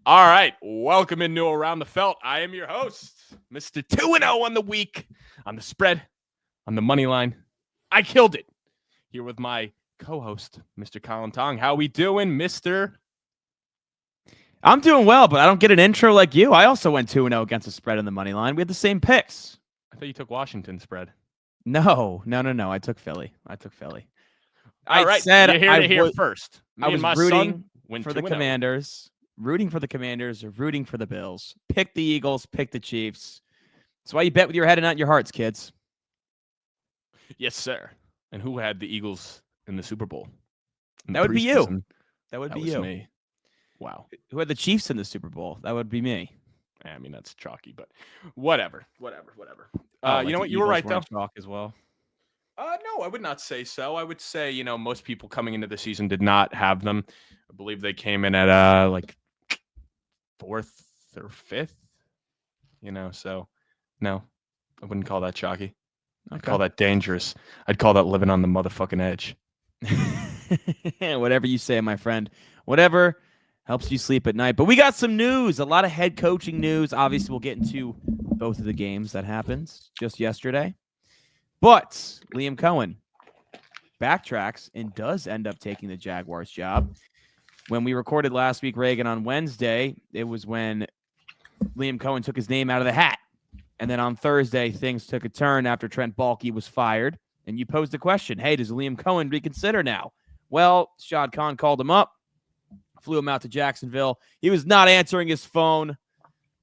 All right, welcome into Around the Felt. I am your host, Mr. 2-0 on the week, on the spread, on the money line. I killed it. Here with my co-host, Mr. Colin Tong. How we doing, Mr.? I'm doing well, but I don't get an intro like you. I also went 2-0 against the spread on the money line. We had the same picks. I thought you took Washington spread. No. I took Philly. All right, said you're here to hear first. I was rooting for the Commanders, rooting for the Bills. Pick the Eagles, pick the Chiefs. That's why you bet with your head and not your hearts, kids. Yes, sir. And who had the Eagles in the Super Bowl? That would be you. That would be you. Me. Wow. Who had the Chiefs in the Super Bowl? That would be me. I mean, that's chalky, but whatever. You know what? You were Eagles right, though. Chalk as well. No, I would not say so. I would say, most people coming into the season did not have them. I believe they came in at like 4th or 5th. So no, I wouldn't call that chalky. I'd call that dangerous. I'd call that living on the motherfucking edge. Whatever you say, my friend. Whatever helps you sleep at night. But we got some news, a lot of head coaching news. Obviously, we'll get into both of the games that happened just yesterday. But Liam Cohen backtracks and does end up taking the Jaguars job. When we recorded last week, Reagan, on Wednesday, it was when Liam Cohen took his name out of the hat. And then on Thursday, things took a turn after Trent Baalke was fired. And you posed the question, hey, does Liam Cohen reconsider now? Well, Shad Khan called him up, flew him out to Jacksonville. He was not answering his phone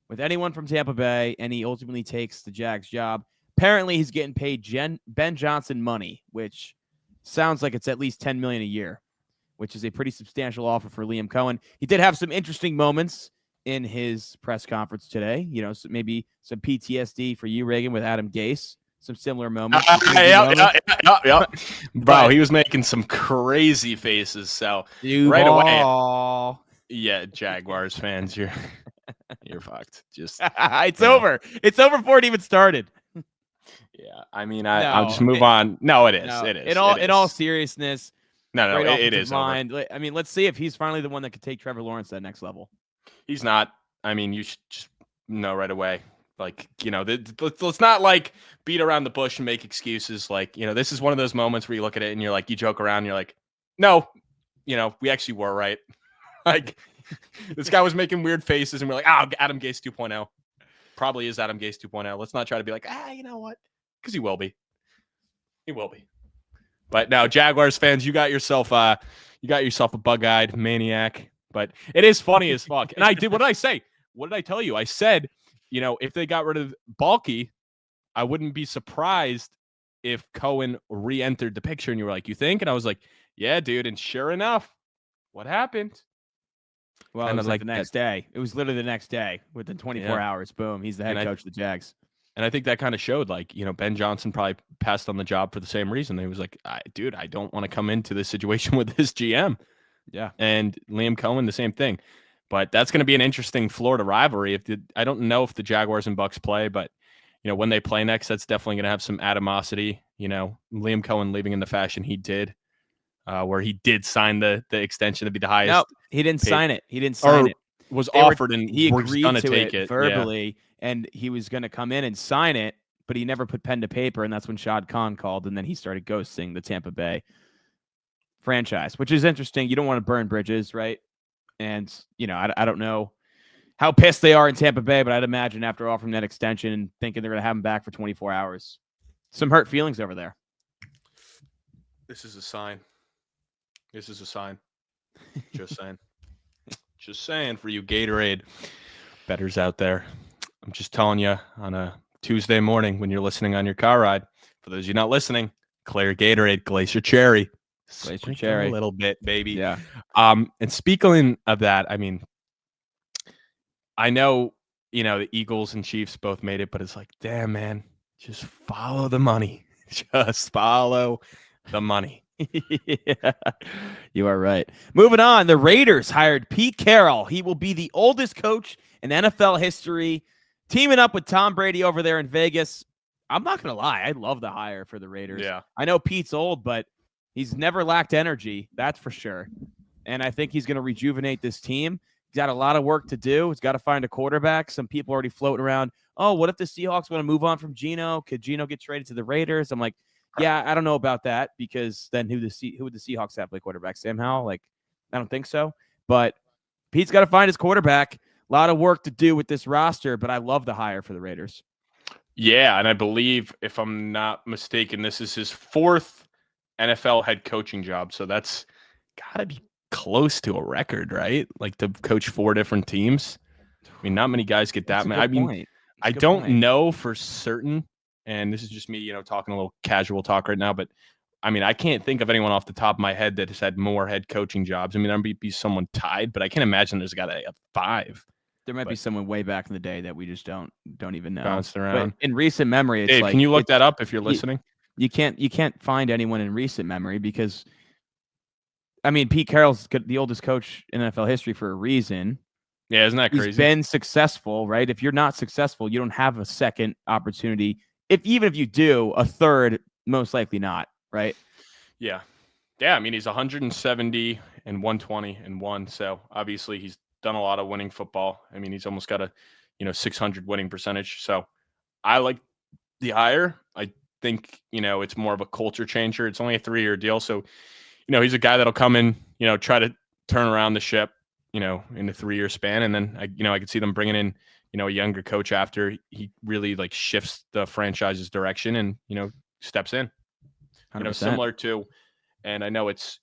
with anyone from Tampa Bay, and he ultimately takes the Jags job. Apparently, he's getting paid Ben Johnson money, which sounds like it's at least $10 million a year, which is a pretty substantial offer for Liam Cohen. He did have some interesting moments in his press conference today. So maybe some PTSD for you, Reagan, with Adam Gase. Some similar moments. Yeah. Bro, he was making some crazy faces. So right away, yeah, Jaguars fans, you're fucked. Just it's over. It's over before it even started. Yeah, I mean, I'll just move on. No, it is. No, it is. In all seriousness. No, it is. Mind. I mean, let's see if he's finally the one that could take Trevor Lawrence to that next level. He's not. I mean, you should just know right away. Like, let's not beat around the bush and make excuses. This is one of those moments where you look at it and you're like, you joke around and you're like, no, we actually were right. This guy was making weird faces and we're like, Adam Gase 2.0. Probably is Adam Gase 2.0. Let's not try to be like, you know what? Because he will be. He will be. But now, Jaguars fans, you got yourself a bug-eyed maniac. But it is funny as fuck. And what did I say? What did I tell you? I said, if they got rid of Baalke, I wouldn't be surprised if Cohen re-entered the picture. And you were like, you think? And I was like, yeah, dude. And sure enough, what happened? Well, it was the next day. It was literally the next day. Within 24 hours, boom, he's the head coach of the Jags. And I think that kind of showed, Ben Johnson probably passed on the job for the same reason. He was like, dude, I don't want to come into this situation with this GM. Yeah. And Liam Cohen, the same thing. But that's going to be an interesting Florida rivalry. I don't know if the Jaguars and Bucks play, but, when they play next, that's definitely going to have some animosity. Liam Cohen leaving in the fashion he did, where he did sign the extension to be the highest. No, he didn't sign it. He didn't sign it. Was offered and he agreed to take it verbally, and he was going to come in and sign it, but he never put pen to paper, and that's when Shad Khan called, and then he started ghosting the Tampa Bay franchise, which is interesting. You don't want to burn bridges, right? And, I don't know how pissed they are in Tampa Bay, but I'd imagine after offering that extension and thinking they're going to have him back for 24 hours, some hurt feelings over there. This is a sign. Just saying. Just saying for you Gatorade bettors out there. I'm just telling you on a Tuesday morning when you're listening on your car ride. For those of you not listening, clear Gatorade, Glacier Cherry. Glacier Cherry. A little bit, baby. Yeah. And speaking of that, I mean, I know, the Eagles and Chiefs both made it, but it's like, damn, man, just follow the money. Just follow the money. Yeah, you are right. Moving on, the Raiders hired Pete Carroll. He will be the oldest coach in NFL history, teaming up with Tom Brady over there in Vegas. I'm not going to lie. I love the hire for the Raiders. Yeah. I know Pete's old, but he's never lacked energy. That's for sure. And I think he's going to rejuvenate this team. He's got a lot of work to do. He's got to find a quarterback. Some people already floating around. Oh, what if the Seahawks want to move on from Geno? Could Geno get traded to the Raiders? I'm like, yeah, I don't know about that, because then who would the Seahawks have play quarterback? Sam Howell? Like, I don't think so. But Pete's got to find his quarterback. A lot of work to do with this roster, but I love the hire for the Raiders. Yeah, and I believe, if I'm not mistaken, this is his 4th NFL head coaching job. So that's got to be close to a record, right? Like, to coach 4 different teams. I mean, not many guys get that many. I mean, I don't know for certain, and this is just me, talking a little casual talk right now, but I mean, I can't think of anyone off the top of my head that has had more head coaching jobs. I mean, there might be someone tied, but I can't imagine there's got to have 5. There might be someone way back in the day that we just don't even know. Bounced around. But in recent memory, it's Dave, like, can you look that up if you're listening? You can't find anyone in recent memory, because, I mean, Pete Carroll's the oldest coach in NFL history for a reason. Yeah, isn't that crazy? He's been successful, right? If you're not successful, you don't have a second opportunity. Even if you do, a third, most likely not, right? Yeah. Yeah, I mean, he's 170 and 120 and 1. So obviously he's done a lot of winning football. I mean, he's almost got a 600 winning percentage. So I like the hire. I think it's more of a culture changer. It's only a 3-year deal, so he's a guy that'll come in, try to turn around the ship, in a 3-year span, and then I could see them bringing in a younger coach after he really like shifts the franchise's direction and steps in. 100%. Similar to, and I know it's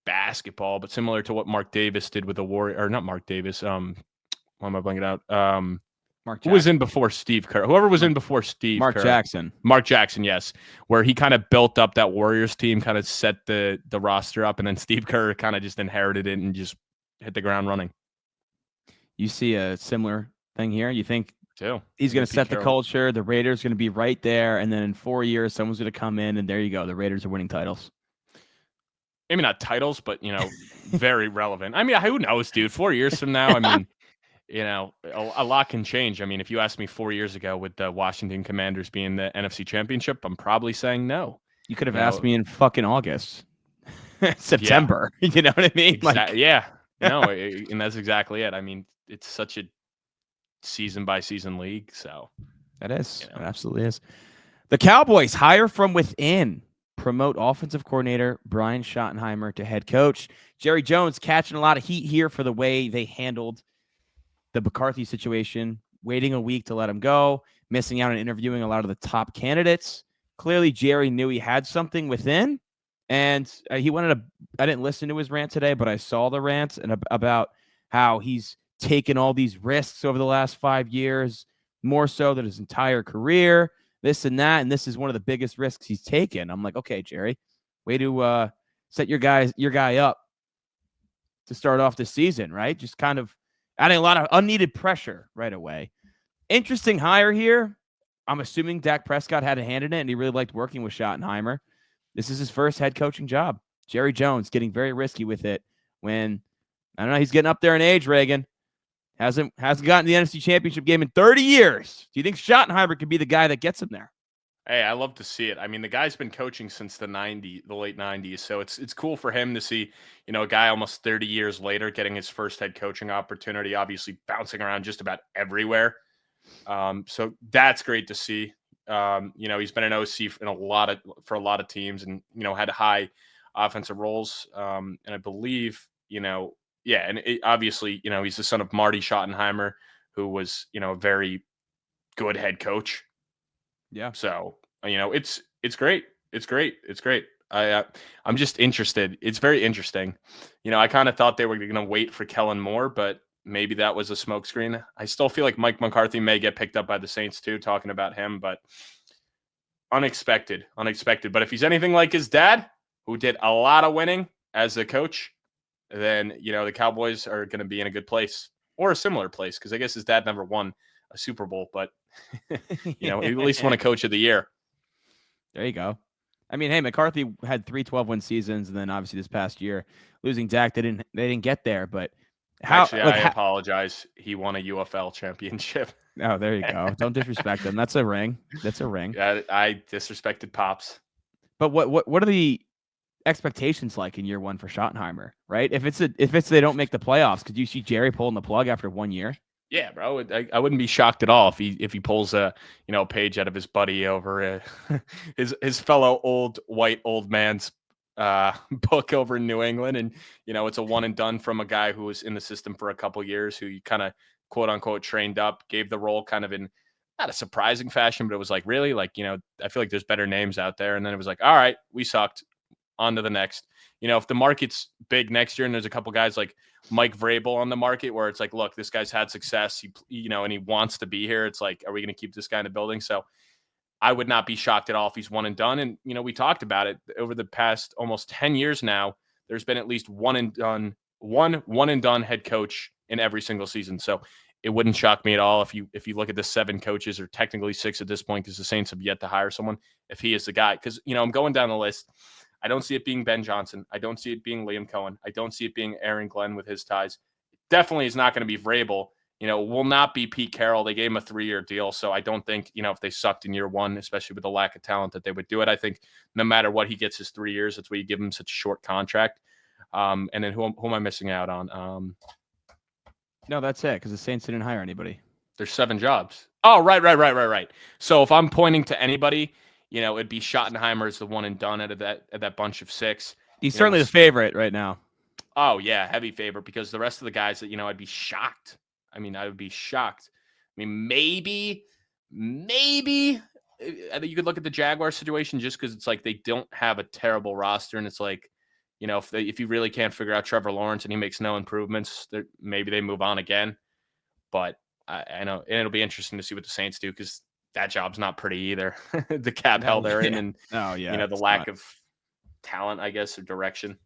basketball, but similar to what Mark Davis did with the Warriors, or not Mark Davis. Why am I blanking out? Who was in before Steve Kerr? Whoever was in before Steve Mark Kerr. Jackson. Mark Jackson, yes. Where he kind of built up that Warriors team, kind of set the roster up, and then Steve Kerr kind of just inherited it and just hit the ground running. You see a similar thing here? You think too? He's going to set the culture. The Raiders are going to be right there, and then in 4 years, someone's going to come in, and there you go. The Raiders are winning titles. Maybe not titles, but very relevant. I mean, who knows, dude? 4 years from now, I mean, a lot can change. I mean, if you asked me 4 years ago, with the Washington Commanders being the NFC Championship, I'm probably saying no. You could have asked me in fucking August, September. Yeah. You know what I mean? Yeah. No, and that's exactly it. I mean, it's such a season by season league. So that is, it absolutely is. The Cowboys hire from within. Promote offensive coordinator Brian Schottenheimer to head coach. Jerry Jones catching a lot of heat here for the way they handled the McCarthy situation, waiting a week to let him go, missing out on interviewing a lot of the top candidates. Clearly, Jerry knew he had something within, and he wanted to. I didn't listen to his rant today, but I saw the rant and about how he's taken all these risks over the last 5 years, more so than his entire career. This and that, and this is one of the biggest risks he's taken. I'm like, okay, Jerry, way to set your guy up to start off the season, right? Just kind of adding a lot of unneeded pressure right away. Interesting hire here. I'm assuming Dak Prescott had a hand in it, and he really liked working with Schottenheimer. This is his first head coaching job. Jerry Jones getting very risky with it when, I don't know, he's getting up there in age, Reagan. Hasn't gotten the NFC Championship game in 30 years. Do you think Schottenheimer could be the guy that gets him there? Hey, I love to see it. I mean, the guy's been coaching since the late 90s, so it's cool for him to see, a guy almost 30 years later getting his first head coaching opportunity, obviously bouncing around just about everywhere. So that's great to see. He's been an OC for a lot of teams, and had high offensive roles. And I believe, yeah, and obviously, he's the son of Marty Schottenheimer, who was, a very good head coach. Yeah. So, it's great. It's great. It's great. I'm just interested. It's very interesting. I kind of thought they were going to wait for Kellen Moore, but maybe that was a smokescreen. I still feel like Mike McCarthy may get picked up by the Saints too, talking about him, but unexpected. But if he's anything like his dad, who did a lot of winning as a coach, then, the Cowboys are going to be in a good place, or a similar place, because I guess his dad never won a Super Bowl, but, he at least won a coach of the year. There you go. I mean, hey, McCarthy had 3 12-win seasons, and then obviously this past year, losing Dak, they didn't get there, but actually, I apologize. He won a UFL championship. Oh, there you go. Don't disrespect him. That's a ring. Yeah, I disrespected Pops. But what are the expectations like in year one for Schottenheimer, right? If it's they don't make the playoffs, could you see Jerry pulling the plug after 1 year? Yeah, bro. I wouldn't be shocked at all if he pulls a page out of his buddy over his fellow old man's book over in New England, and it's a one and done from a guy who was in the system for a couple years, who you kind of quote unquote trained up, gave the role kind of in not a surprising fashion, but it was like, really, like, I feel like there's better names out there, and then it was like, all right, we sucked. On to the next. If the market's big next year and there's a couple guys like Mike Vrabel on the market where it's like, look, this guy's had success, and he wants to be here. It's like, are we going to keep this guy in the building? So I would not be shocked at all if he's one and done. And, we talked about it over the past almost 10 years now. There's been at least one and done head coach in every single season. So it wouldn't shock me at all if you look at the 7 coaches, or technically 6 at this point, because the Saints have yet to hire someone, if he is the guy. Because, I'm going down the list. I don't see it being Ben Johnson. I don't see it being Liam Cohen. I don't see it being Aaron Glenn with his ties. It definitely is not going to be Vrabel. Will not be Pete Carroll. They gave him a 3-year deal. So I don't think, if they sucked in year one, especially with the lack of talent, that they would do it. I think no matter what, he gets his 3 years. That's why you give him such a short contract. And then who am I missing out on? No, that's it, because the Saints didn't hire anybody. There's 7 jobs. Oh, right. So if I'm pointing to anybody, it'd be Schottenheimer as the one and done out of that bunch of 6. He's certainly the favorite right now. Oh, yeah, heavy favorite, because the rest of the guys that, I'd be shocked. I would be shocked. Maybe you could look at the Jaguars situation, just because it's like they don't have a terrible roster, and it's like, if you really can't figure out Trevor Lawrence and he makes no improvements, maybe they move on again. But I know, and it'll be interesting to see what the Saints do, because that job's not pretty either. The cap hell they're in, and the lack of talent, I guess, or direction.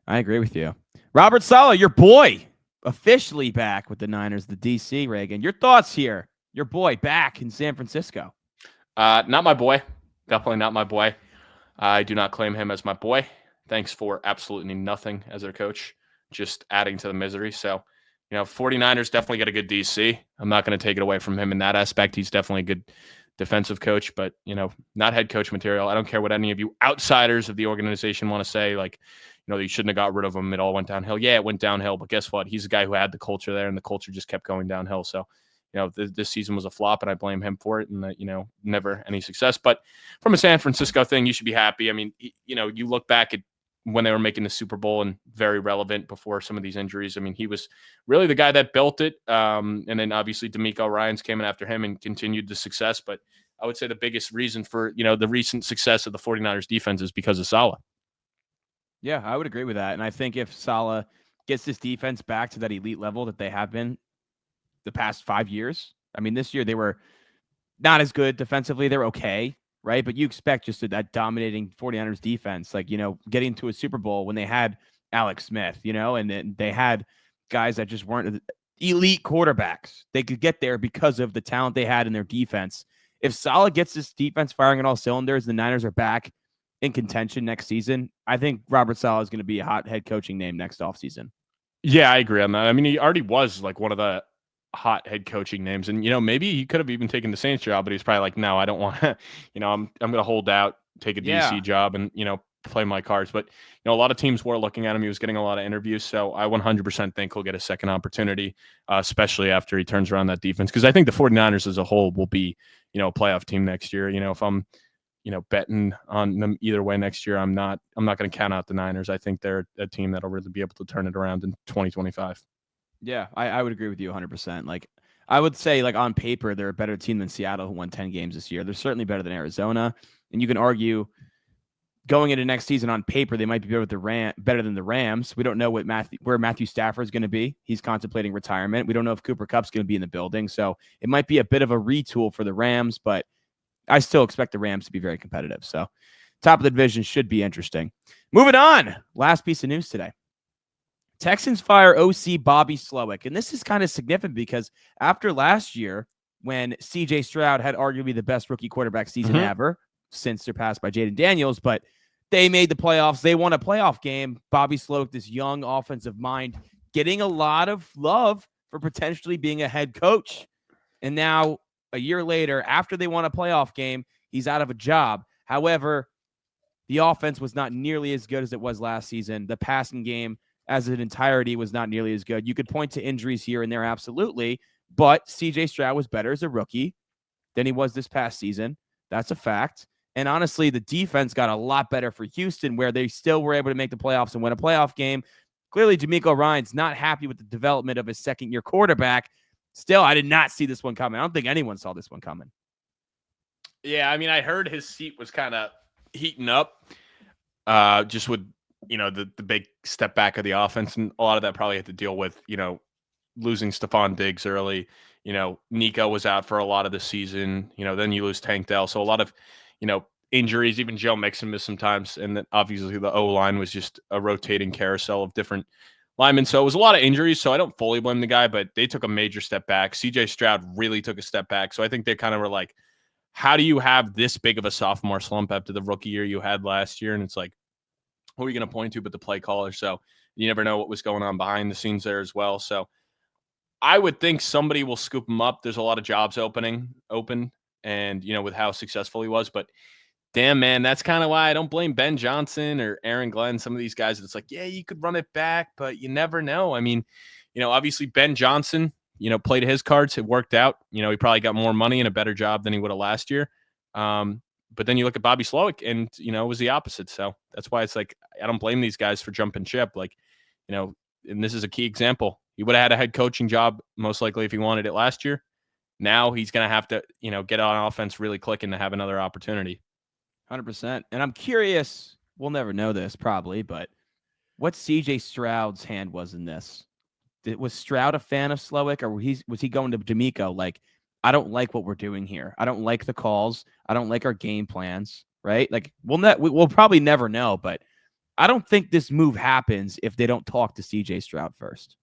I agree with you. Robert Saleh, your boy, officially back with the Niners, the DC, Reagan. Your thoughts here? Your boy back in San Francisco. Not my boy. Definitely not my boy. I do not claim him as my boy. Thanks for absolutely nothing as their coach, just adding to the misery. So, 49ers definitely got a good DC. I'm not going to take it away from him in that aspect. He's definitely a good defensive coach, but, not head coach material. I don't care what any of you outsiders of the organization want to say. Like, you shouldn't have got rid of him. It all went downhill. Yeah, it went downhill, but guess what? He's a guy who had the culture there, and the culture just kept going downhill. So, this season was a flop, and I blame him for it, and never any success. But from a San Francisco thing, you should be happy. You look back at when they were making the Super Bowl and very relevant before some of these injuries. He was really the guy that built it. And then obviously DeMeco Ryans came in after him and continued the success. But I would say the biggest reason for, the recent success of the 49ers defense is because of Saleh. Yeah, I would agree with that. And I think if Saleh gets this defense back to that elite level that they have been the past 5 years, this year they were not as good defensively. They're okay. Right. But you expect just that dominating 49ers defense, like, getting to a Super Bowl when they had Alex Smith, and then they had guys that just weren't elite quarterbacks. They could get there because of the talent they had in their defense. If Saleh gets this defense firing on all cylinders, the Niners are back in contention next season. I think Robert Saleh is going to be a hot head coaching name next offseason. Yeah, I agree on that. He already was like one of the hot head coaching names, and maybe he could have even taken the Saints job, but he's probably like, no, I don't want to. I'm going to hold out, take a DC job, and play my cards. But a lot of teams were looking at him. He was getting a lot of interviews, so I 100% think he'll get a second opportunity, especially after he turns around that defense, because I think the 49ers as a whole will be a playoff team next year. If I'm betting on them either way next year, I'm not going to count out the Niners. I think they're a team that'll really be able to turn it around in 2025. Yeah, I would agree with you 100%. Like, I would say, like, on paper, they're a better team than Seattle, who won 10 games this year. They're certainly better than Arizona. And you can argue going into next season on paper, they might be better than the Rams. We don't know where Matthew Stafford is going to be. He's contemplating retirement. We don't know if Cooper Kupp's going to be in the building. So it might be a bit of a retool for the Rams, but I still expect the Rams to be very competitive. So top of the division should be interesting. Moving on. Last piece of news today. Texans fire OC Bobby Slowik. And this is kind of significant because after last year, when CJ Stroud had arguably the best rookie quarterback season ever, since surpassed by Jaden Daniels, but they made the playoffs. They won a playoff game. Bobby Slowik, this young offensive mind, getting a lot of love for potentially being a head coach. And now, a year later, after they won a playoff game, he's out of a job. However, The offense was not nearly as good as it was last season. The passing game as an entirety was not nearly as good. You could point to injuries here and there, absolutely, but CJ Stroud was better as a rookie than he was this past season. That's a fact. And honestly, the defense got a lot better for Houston, where they still were able to make the playoffs and win a playoff game. Clearly, D'Amico Ryan's not happy with the development of his second-year quarterback. Still, I did not see this one coming. I don't think anyone saw this one coming. Yeah, I mean, I heard his seat was kind of heating up just with, the big step back of the offense. And a lot of that probably had to deal with, losing Stephon Diggs early. Nico was out for a lot of the season. Then you lose Tank Dell. So a lot of, injuries. Even Joe Mixon missed sometimes. And then obviously the O-line was just a rotating carousel of different linemen. So it was a lot of injuries. So I don't fully blame the guy, but they took a major step back. CJ Stroud really took a step back. So I think they kind of were like, how do you have this big of a sophomore slump after the rookie year you had last year? And it's like, who are you going to point to but the play caller? So you never know what was going on behind the scenes there as well. So I would think somebody will scoop him up. There's a lot of jobs open, and, with how successful he was. But damn, man, that's kind of why I don't blame Ben Johnson or Aaron Glenn. Some of these guys, it's like, yeah, you could run it back, but you never know. I mean, obviously Ben Johnson, played his cards. It worked out. He probably got more money and a better job than he would have last year. But then you look at Bobby Slowik and, it was the opposite. So that's why it's like, I don't blame these guys for jumping ship. Like, and this is a key example. He would have had a head coaching job most likely if he wanted it last year. Now he's going to have to, get on offense really clicking to have another opportunity. 100%. And I'm curious, we'll never know this probably, but what CJ Stroud's hand was in this. Was Stroud a fan of Slowik, or was he going to D'Amico like, I don't like what we're doing here. I don't like the calls. I don't like our game plans, right? Like we'll probably never know, but I don't think this move happens if they don't talk to CJ Stroud first.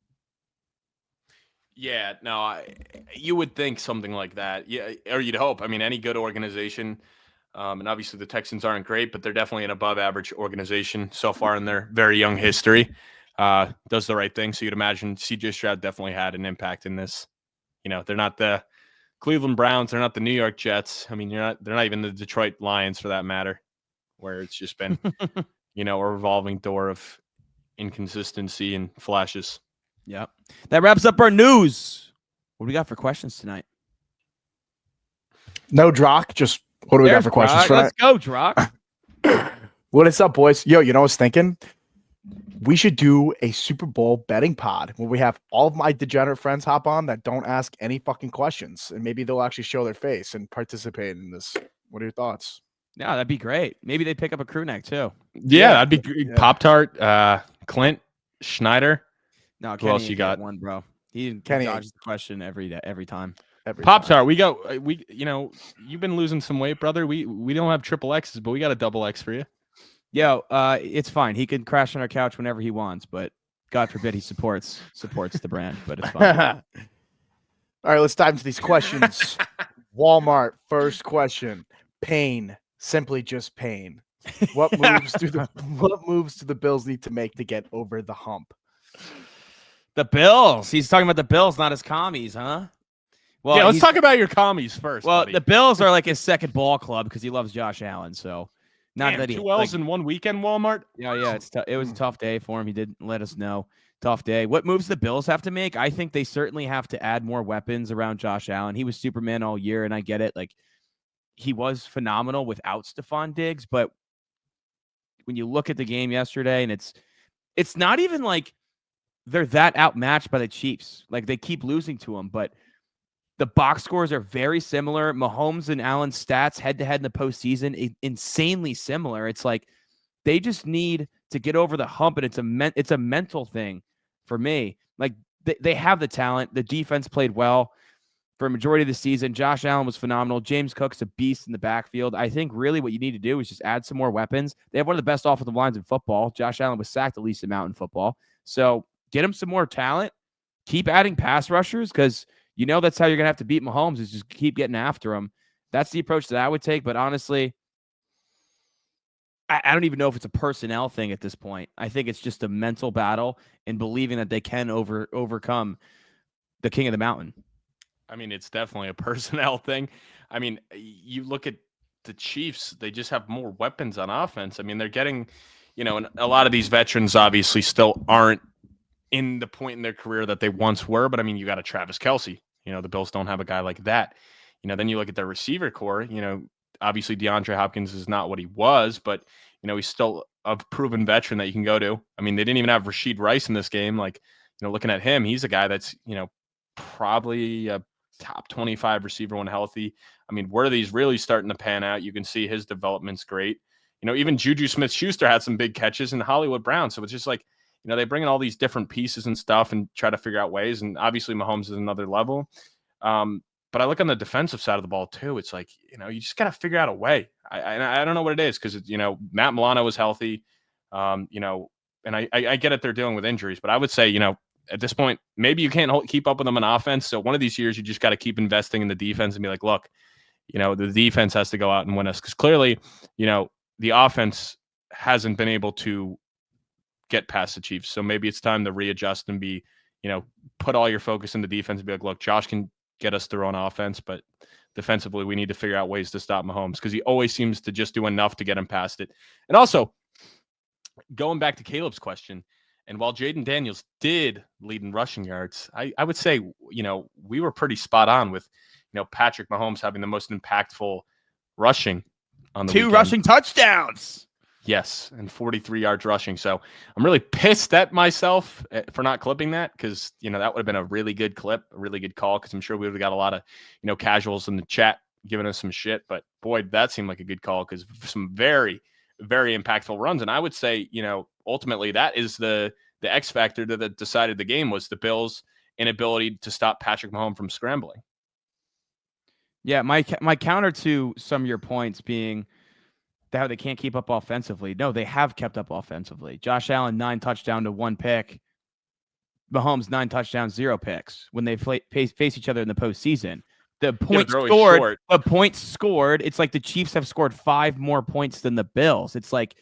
Yeah, no, you would think something like that. Yeah, or you'd hope. I mean, any good organization, and obviously the Texans aren't great, but they're definitely an above-average organization so far in their very young history. Does the right thing. So you'd imagine CJ Stroud definitely had an impact in this. They're not the Cleveland Browns. They're not the New York Jets. I mean, they're not even the Detroit Lions for that matter, where it's just been, a revolving door of inconsistency and flashes. Yeah. That wraps up our news. What do we got for questions tonight? No Drock. Just what do we got for questions tonight? Let's go, Drock. What is up, boys? Yo, I was thinking we should do a Super Bowl betting pod where we have all of my degenerate friends hop on that don't ask any fucking questions, and maybe they'll actually show their face and participate in this. What are your thoughts? Yeah, that'd be great. Maybe they pick up a crew neck too. Yeah, that'd be great. Yeah. Pop-Tart, Clint, Schneider. No, who Kenny else you got? One, bro. He Kenny dodges the question every time. Pop-Tart, you've been losing some weight, brother. We don't have triple X's, but we got a double X for you. Yo, it's fine. He can crash on our couch whenever he wants, but God forbid he supports the brand, but it's fine. All right, let's dive into these questions. Walmart, first question. Pain, simply just pain. What moves do the Bills need to make to get over the hump? The Bills. He's talking about the Bills, not his commies, huh? Well, yeah, let's talk about your commies first. Well, buddy. The Bills are like his second ball club because he loves Josh Allen. So, not that he 2 L's in one weekend. Walmart. Yeah. It was a tough day for him. He did let us know. Tough day. What moves the Bills have to make? I think they certainly have to add more weapons around Josh Allen. He was Superman all year, and I get it. Like, he was phenomenal without Stephon Diggs, but when you look at the game yesterday, and it's not even like they're that outmatched by the Chiefs. Like, they keep losing to them, but the box scores are very similar. Mahomes and Allen's stats head-to-head in the postseason, insanely similar. It's like they just need to get over the hump, and it's a mental thing for me. Like, they have the talent. The defense played well for a majority of the season. Josh Allen was phenomenal. James Cook's a beast in the backfield. I think really what you need to do is just add some more weapons. They have one of the best offensive lines in football. Josh Allen was sacked the least amount in football. So get him some more talent. Keep adding pass rushers because that's how you're going to have to beat Mahomes is just keep getting after him. That's the approach that I would take. But honestly, I don't even know if it's a personnel thing at this point. I think it's just a mental battle and believing that they can overcome the king of the mountain. I mean, it's definitely a personnel thing. I mean, you look at the Chiefs, they just have more weapons on offense. I mean, they're getting, and a lot of these veterans obviously still aren't in the point in their career that they once were. But I mean, you got a Travis Kelce. The Bills don't have a guy like that. Then you look at their receiver core. Obviously DeAndre Hopkins is not what he was, but he's still a proven veteran that you can go to. I mean, they didn't even have Rashid Rice in this game. Like, looking at him, he's a guy that's probably a top 25 receiver when healthy. I mean, Worthy's really starting to pan out. You can see his development's great. Even Juju Smith-Schuster had some big catches in Hollywood Brown. So it's just like, they bring in all these different pieces and stuff and try to figure out ways. And obviously Mahomes is another level. But I look on the defensive side of the ball too. It's like, you just got to figure out a way. I don't know what it is because, Matt Milano was healthy, and I get it. They're dealing with injuries, but I would say, at this point, maybe you can't keep up with them on offense. So one of these years, you just got to keep investing in the defense and be like, look, the defense has to go out and win us because clearly, the offense hasn't been able to get past the Chiefs. So maybe it's time to readjust and be, put all your focus in the defense and be like, look, Josh can get us through on offense, but defensively, we need to figure out ways to stop Mahomes because he always seems to just do enough to get him past it. And also, going back to Caleb's question, and while Jaden Daniels did lead in rushing yards, I would say, we were pretty spot on with, Patrick Mahomes having the most impactful rushing on the 2 weekend. rushing touchdowns. Yes, and 43 yards rushing. So I'm really pissed at myself for not clipping that because, that would have been a really good clip, a really good call because I'm sure we would have got a lot of, casuals in the chat giving us some shit. But, boy, that seemed like a good call because some very, very impactful runs. And I would say, ultimately that is the X factor that decided the game was the Bills' inability to stop Patrick Mahomes from scrambling. Yeah, my counter to some of your points being how they can't keep up offensively. No, they have kept up offensively. Josh Allen, 9 touchdowns to 1 pick. Mahomes, 9 touchdowns, 0 picks when they face each other in the postseason. The points scored. It's like the Chiefs have scored 5 more points than the Bills. It's like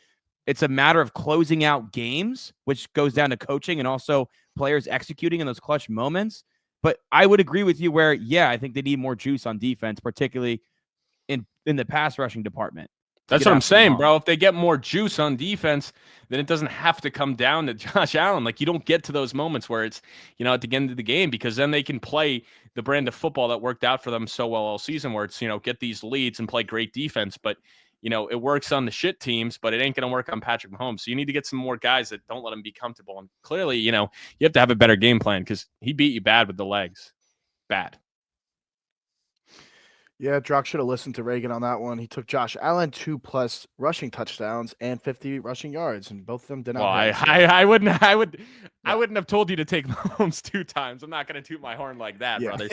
it's a matter of closing out games, which goes down to coaching and also players executing in those clutch moments. But I would agree with you where, I think they need more juice on defense, particularly in the pass rushing department. That's what I'm saying, bro. If they get more juice on defense, then it doesn't have to come down to Josh Allen. Like, you don't get to those moments where it's, at the end of the game, because then they can play the brand of football that worked out for them so well all season where it's, get these leads and play great defense. But, it works on the shit teams, but it ain't going to work on Patrick Mahomes. So you need to get some more guys that don't let him be comfortable. And clearly, you have to have a better game plan because he beat you bad with the legs. Bad. Yeah, Drock should have listened to Reagan on that one. He took Josh Allen 2+ rushing touchdowns and 50 rushing yards, and both of them did not. Well, I wouldn't have told you to take Mahomes 2 times. I'm not going to toot my horn like that, brother.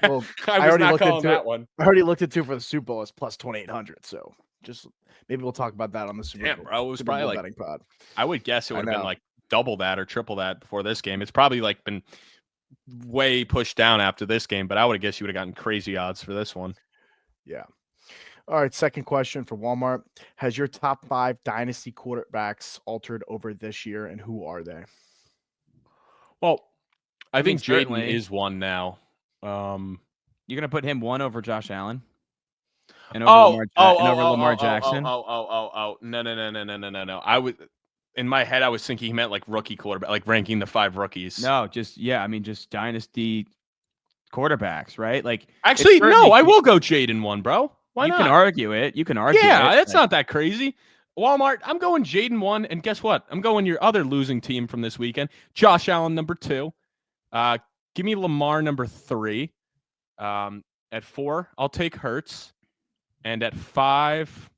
Well, I already looked into that one. I already looked into for the Super Bowl as plus 2,800. So just maybe we'll talk about that on the Super Bowl. Bro, it was Super probably Bowl like betting pod. I would guess it would have been like double that or triple that before this game. It's probably like been way pushed down after this game, but I would have guessed you would have gotten crazy odds for this one. Yeah. All right. Second question for Walmart. Has your top 5 dynasty quarterbacks altered over this year, and who are they? Well, I think Jaden is one now. You're going to put him 1 over Josh Allen? And over Lamar Jackson? No. I would, in my head, I was thinking he meant like rookie quarterback, like ranking the 5 rookies. No, just dynasty quarterbacks, right? Like, actually, no, I will go Jaden 1, bro. Why not? You can argue it. Yeah, that's not that crazy. Walmart, I'm going Jaden 1, and guess what? I'm going your other losing team from this weekend, Josh Allen number 2. Give me Lamar number 3. At 4, I'll take Hurts. And at 5,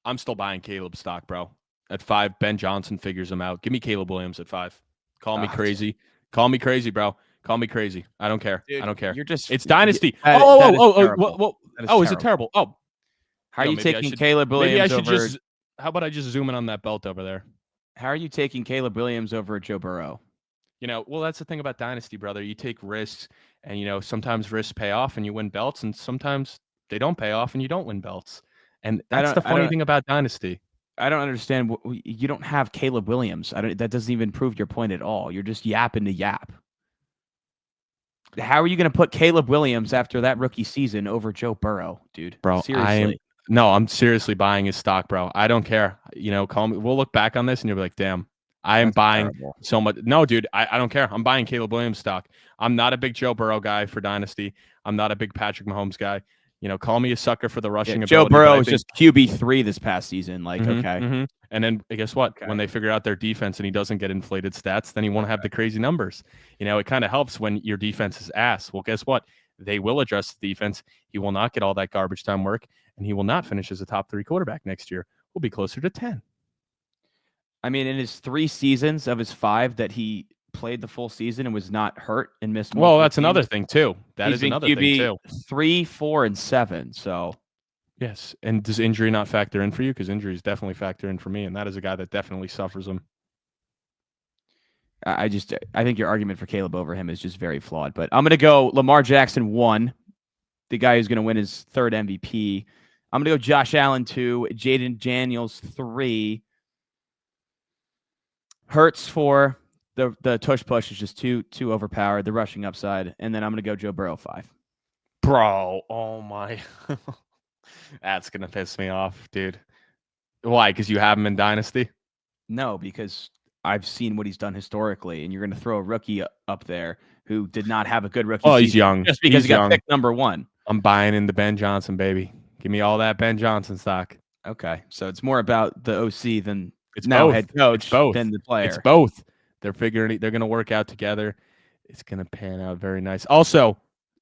I'm still buying Caleb stock, bro. At 5, Ben Johnson figures him out. Give me Caleb Williams at 5. Call me crazy. Call me crazy, bro. Call me crazy. I don't care. Dude, I don't care. It's dynasty. Is it terrible? Oh. How are you taking Caleb Williams over? How about I just zoom in on that belt over there? How are you taking Caleb Williams over Joe Burrow? Well, that's the thing about dynasty, brother. You take risks, and sometimes risks pay off and you win belts, and sometimes they don't pay off and you don't win belts. And that's the funny thing about dynasty. I don't understand. You don't have Caleb Williams. That doesn't even prove your point at all. You're just yapping to yap. how are you going to put Caleb Williams after that rookie season over Joe Burrow, dude? Bro, Seriously. I'm seriously buying his stock, bro. I don't care. Call me. We'll look back on this and you'll be like, damn, I am That's buying terrible. so much. No, dude, I don't care. I'm buying Caleb Williams stock. I'm not a big Joe Burrow guy for Dynasty. I'm not a big Patrick Mahomes guy. Call me a sucker for the rushing ability. Joe Burrow was just QB3 this past season. Like, okay. Mm-hmm. And then guess what? Okay. When they figure out their defense and he doesn't get inflated stats, then he won't have the crazy numbers. It kind of helps when your defense is ass. Well, guess what? They will address the defense. He will not get all that garbage time work, and he will not finish as a top 3 quarterback next year. We'll be closer to 10. I mean, in his 3 seasons of his 5 that he played the full season and was not hurt and missed. Well, that's another thing too. That is another thing too. 3, 4, and 7. So yes. And does injury not factor in for you? Because injuries definitely factor in for me, and that is a guy that definitely suffers them. I think your argument for Caleb over him is just very flawed. But I'm going to go Lamar Jackson 1, the guy who's going to win his 3rd MVP. I'm going to go Josh Allen 2, Jaden Daniels 3, Hurts 4. The tush push is just too overpowered. The rushing upside, and then I'm going to go Joe Burrow 5. Bro, oh my, that's gonna piss me off, dude. Why? Because you have him in Dynasty? No, because I've seen what he's done historically, and you're going to throw a rookie up there who did not have a good rookie. Oh, he's young. Just because he got picked number 1. I'm buying into Ben Johnson, baby. Give me all that Ben Johnson stock. Okay, so it's more about the OC than it's now both. head coach it's both. than the player. It's both. They're going to work out together. It's going to pan out very nice. Also,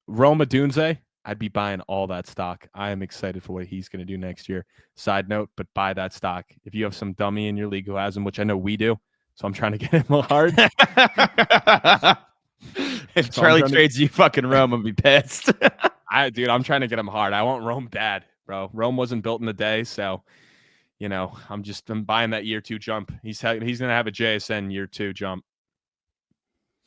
Rome Odunze, I'd be buying all that stock. I am excited for what he's going to do next year. Side note, but buy that stock. If you have some dummy in your league who has him, which I know we do, so I'm trying to get him hard. If Charlie trades you fucking Rome, I'll be pissed. Dude, I'm trying to get him hard. I want Rome bad, bro. Rome wasn't built in a day, so I'm buying that year 2 jump. He's going to have a JSN year 2 jump.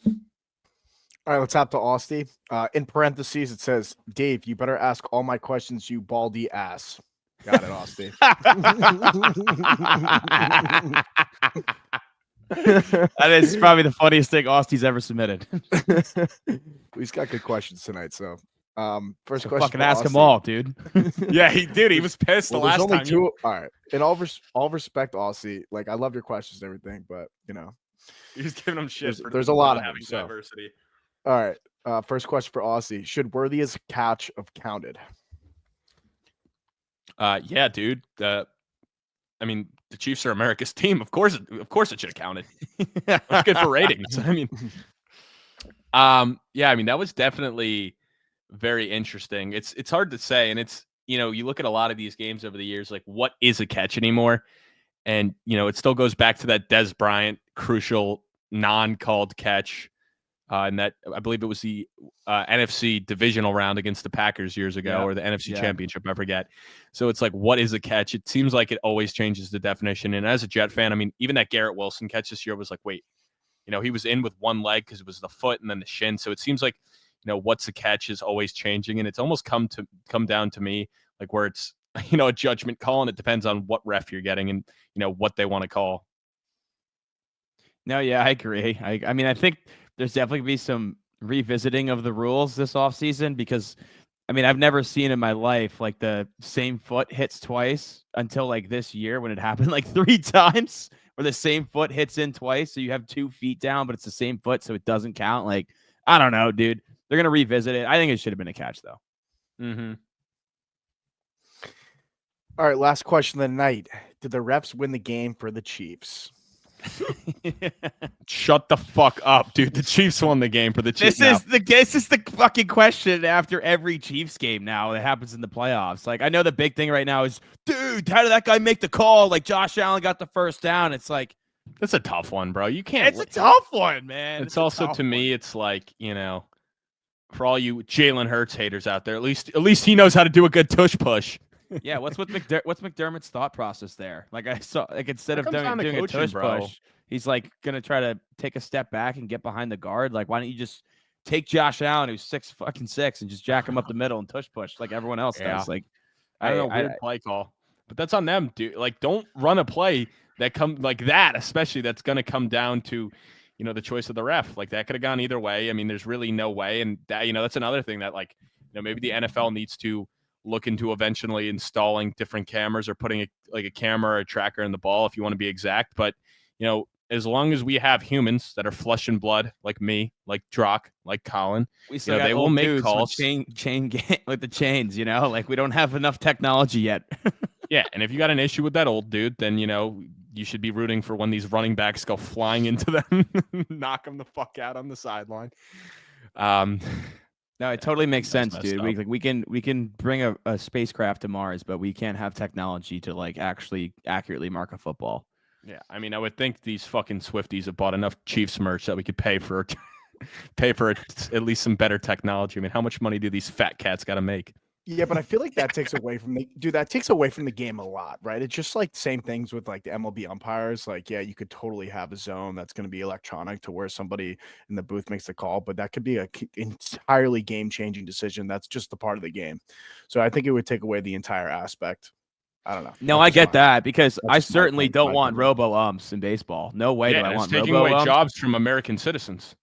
All right, let's hop to Austin. In parentheses, it says, Dave, you better ask all my questions, you baldy ass. Got it, Austin. That is probably the funniest thing Austy's ever submitted. He's got good questions tonight, so first so question. Fucking ask them all, dude. Yeah, he was pissed the last only time. 2. All right. In all respect, Aussie, like I love your questions and everything, but you're just giving him shit. There's a lot of having diversity. All right. First question for Aussie. Should Worthy's catch have counted? Yeah, dude. The Chiefs are America's team. Of course it should have counted. That's good for ratings. That was definitely very interesting. It's hard to say, and it's you look at a lot of these games over the years, like what is a catch anymore, and it still goes back to that Des Bryant crucial non-called catch. And that I believe it was the NFC divisional round against the Packers years ago, or the NFC Championship, I forget. So it's like, what is a catch? It seems like it always changes the definition. And as a Jet fan, even that Garrett Wilson catch this year was like, wait, he was in with one leg because it was the foot and then the shin. So it seems like, what's a catch is always changing, and it's almost come down to me like where it's a judgment call, and it depends on what ref you're getting and what they want to call. No, yeah, I agree. I think there's definitely going to be some revisiting of the rules this offseason because, I've never seen in my life like the same foot hits twice until like this year when it happened like 3 times where the same foot hits in twice. So you have 2 feet down, but it's the same foot, so it doesn't count. Like, I don't know, dude. They're going to revisit it. I think it should have been a catch, though. Mm-hmm. All right, last question of the night. Did the refs win the game for the Chiefs? Shut the fuck up, dude. The Chiefs won the game for the Chiefs. This is the fucking question after every Chiefs game now that happens in the playoffs. Like, I know the big thing right now is, dude, how did that guy make the call? Like, Josh Allen got the first down. It's like, that's a tough one, bro. You can't. It's a tough one, man. It's also to me, it's like, for all you Jalen Hurts haters out there, at least he knows how to do a good tush push. Yeah, what's McDermott's thought process there? Like I saw, like instead of doing a tush push, he's like gonna try to take a step back and get behind the guard. Like, why don't you just take Josh Allen, who's 6'6", and just jack him up the middle and tush push like everyone else does? Like, I don't know, weird play call, but that's on them, dude. Like, don't run a play that come like that, especially that's gonna come down to, the choice of the ref. Like that could have gone either way. I mean, there's really no way. And that, that's another thing that like, maybe the NFL needs to look into eventually installing different cameras or putting a camera or a tracker in the ball if you want to be exact. But, as long as we have humans that are flesh and blood, like me, like Drock, like Colin, they will make calls. Chain game with the chains, like we don't have enough technology yet. Yeah, and if you got an issue with that old dude, then you should be rooting for when these running backs go flying into them, knock them the fuck out on the sideline. No, it totally makes sense, dude. Up. We can bring a spacecraft to Mars, but we can't have technology to like actually accurately mark a football. Yeah, I mean, I would think these fucking Swifties have bought enough Chiefs merch that we could pay for at least some better technology. I mean, how much money do these fat cats got to make? Yeah, but I feel like that takes away from the game a lot, right? It's just like same things with like the MLB umpires. Like, yeah, you could totally have a zone that's going to be electronic to where somebody in the booth makes the call, but that could be an entirely game-changing decision. That's just a part of the game. So I think it would take away the entire aspect. I don't know. No, I get that because I certainly don't want robo-umps in baseball. No way do I want taking away jobs from American citizens.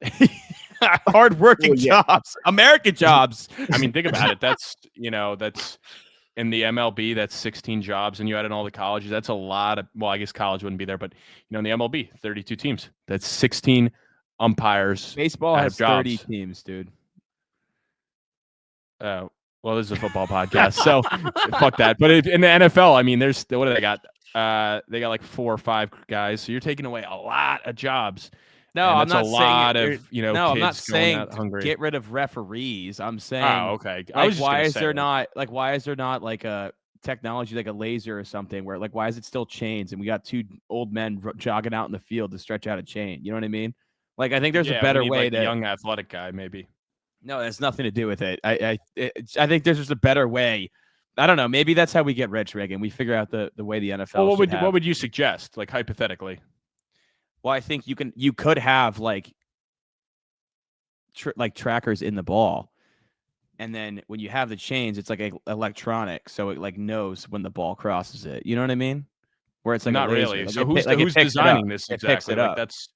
Hard-working jobs. American jobs. I mean, think about it. That's in the MLB, that's 16 jobs, and you add in all the colleges. That's a lot of, well, I guess college wouldn't be there, but in the MLB, 32 teams. That's 16 umpires. Baseball has 30 teams, dude. Well, this is a football podcast, so fuck that. But in the NFL, I mean, what do they got? They got like 4 or 5 guys. So you're taking away a lot of jobs. No, I'm not saying no, kids I'm not saying hungry. Get rid of referees. I'm saying, okay. Like, why is there not like a technology like a laser or something where like why is it still chains and we got 2 old men jogging out in the field to stretch out a chain? You know what I mean? Like I think there's a better way to young athletic guy maybe. No, that's nothing to do with it. I think there's just a better way. I don't know. Maybe that's how we get rich, Reagan. We figure out the way the NFL. Well, what would you suggest, like hypothetically? Well, I think you could have like trackers in the ball, and then when you have the chains, it's like electronic, so it like knows when the ball crosses it. You know what I mean? Where it's like not really. Like so who's designing this exactly? Like that's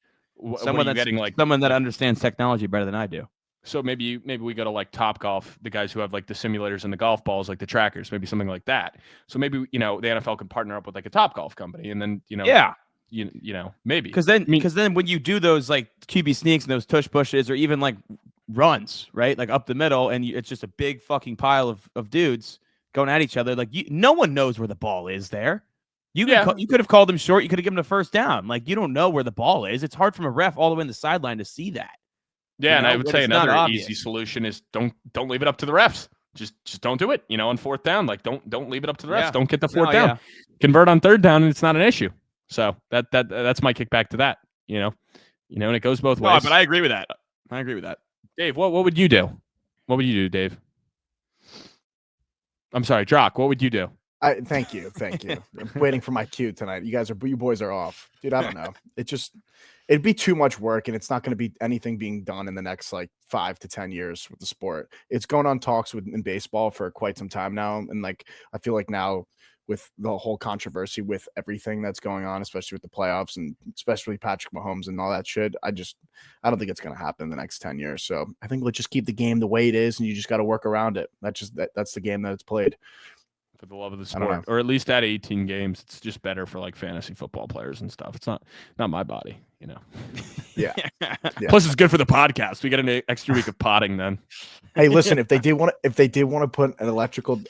someone that's getting like someone that understands technology better than I do. So maybe we go to like Top Golf, the guys who have like the simulators and the golf balls, like the trackers, maybe something like that. So maybe the NFL could partner up with like a Top Golf company, and then maybe because then when you do those like QB sneaks and those tush pushes or even like runs right like up the middle and it's just a big fucking pile of dudes going at each other, like no one knows where the ball is there. You could have called them short, you could have given them a first down. Like you don't know where the ball is. It's hard from a ref all the way in the sideline to see that. Yeah, and I would say another easy solution is don't leave it up to the refs. Just don't do it. On 4th down, like don't leave it up to the refs. Yeah. Don't get the 4th down. Yeah. Convert on 3rd down, and it's not an issue. So that's my kickback to that. And it goes both ways. But I agree with that. Dave, what would you do? What would you do, Dave? I'm sorry, Drock. What would you do? Thank you. I'm waiting for my cue tonight. You boys are off, dude. I don't know. It'd be too much work, and it's not going to be anything being done in the next like 5 to 10 years with the sport. It's going on talks in baseball for quite some time now, and like I feel like now with the whole controversy with everything that's going on, especially with the playoffs and especially Patrick Mahomes and all that shit, I don't think it's going to happen in the next 10 years. So I think let's just keep the game the way it is, and you just got to work around it. That's the game that it's played. For the love of the sport, or at least at 18 games, it's just better for like fantasy football players and stuff. It's not my body, Yeah. Plus, it's good for the podcast. We get an extra week of potting then. Hey, listen, if they did want to put an electrical,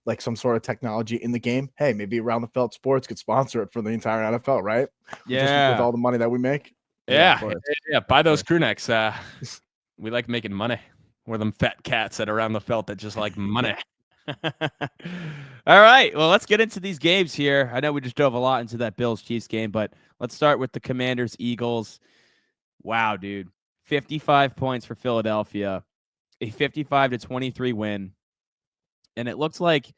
like some sort of technology in the game, hey, maybe Around the Felt Sports could sponsor it for the entire NFL, right? Yeah, just with all the money that we make. Yeah. Buy those crew necks. We like making money. We're them fat cats at Around the Felt that just like money. All right, well, let's get into these games here. I know we just dove a lot into that Bills-Chiefs game, but let's start with the Commanders-Eagles. Wow, dude. 55 points for Philadelphia, a 55-23 win. And it looks like,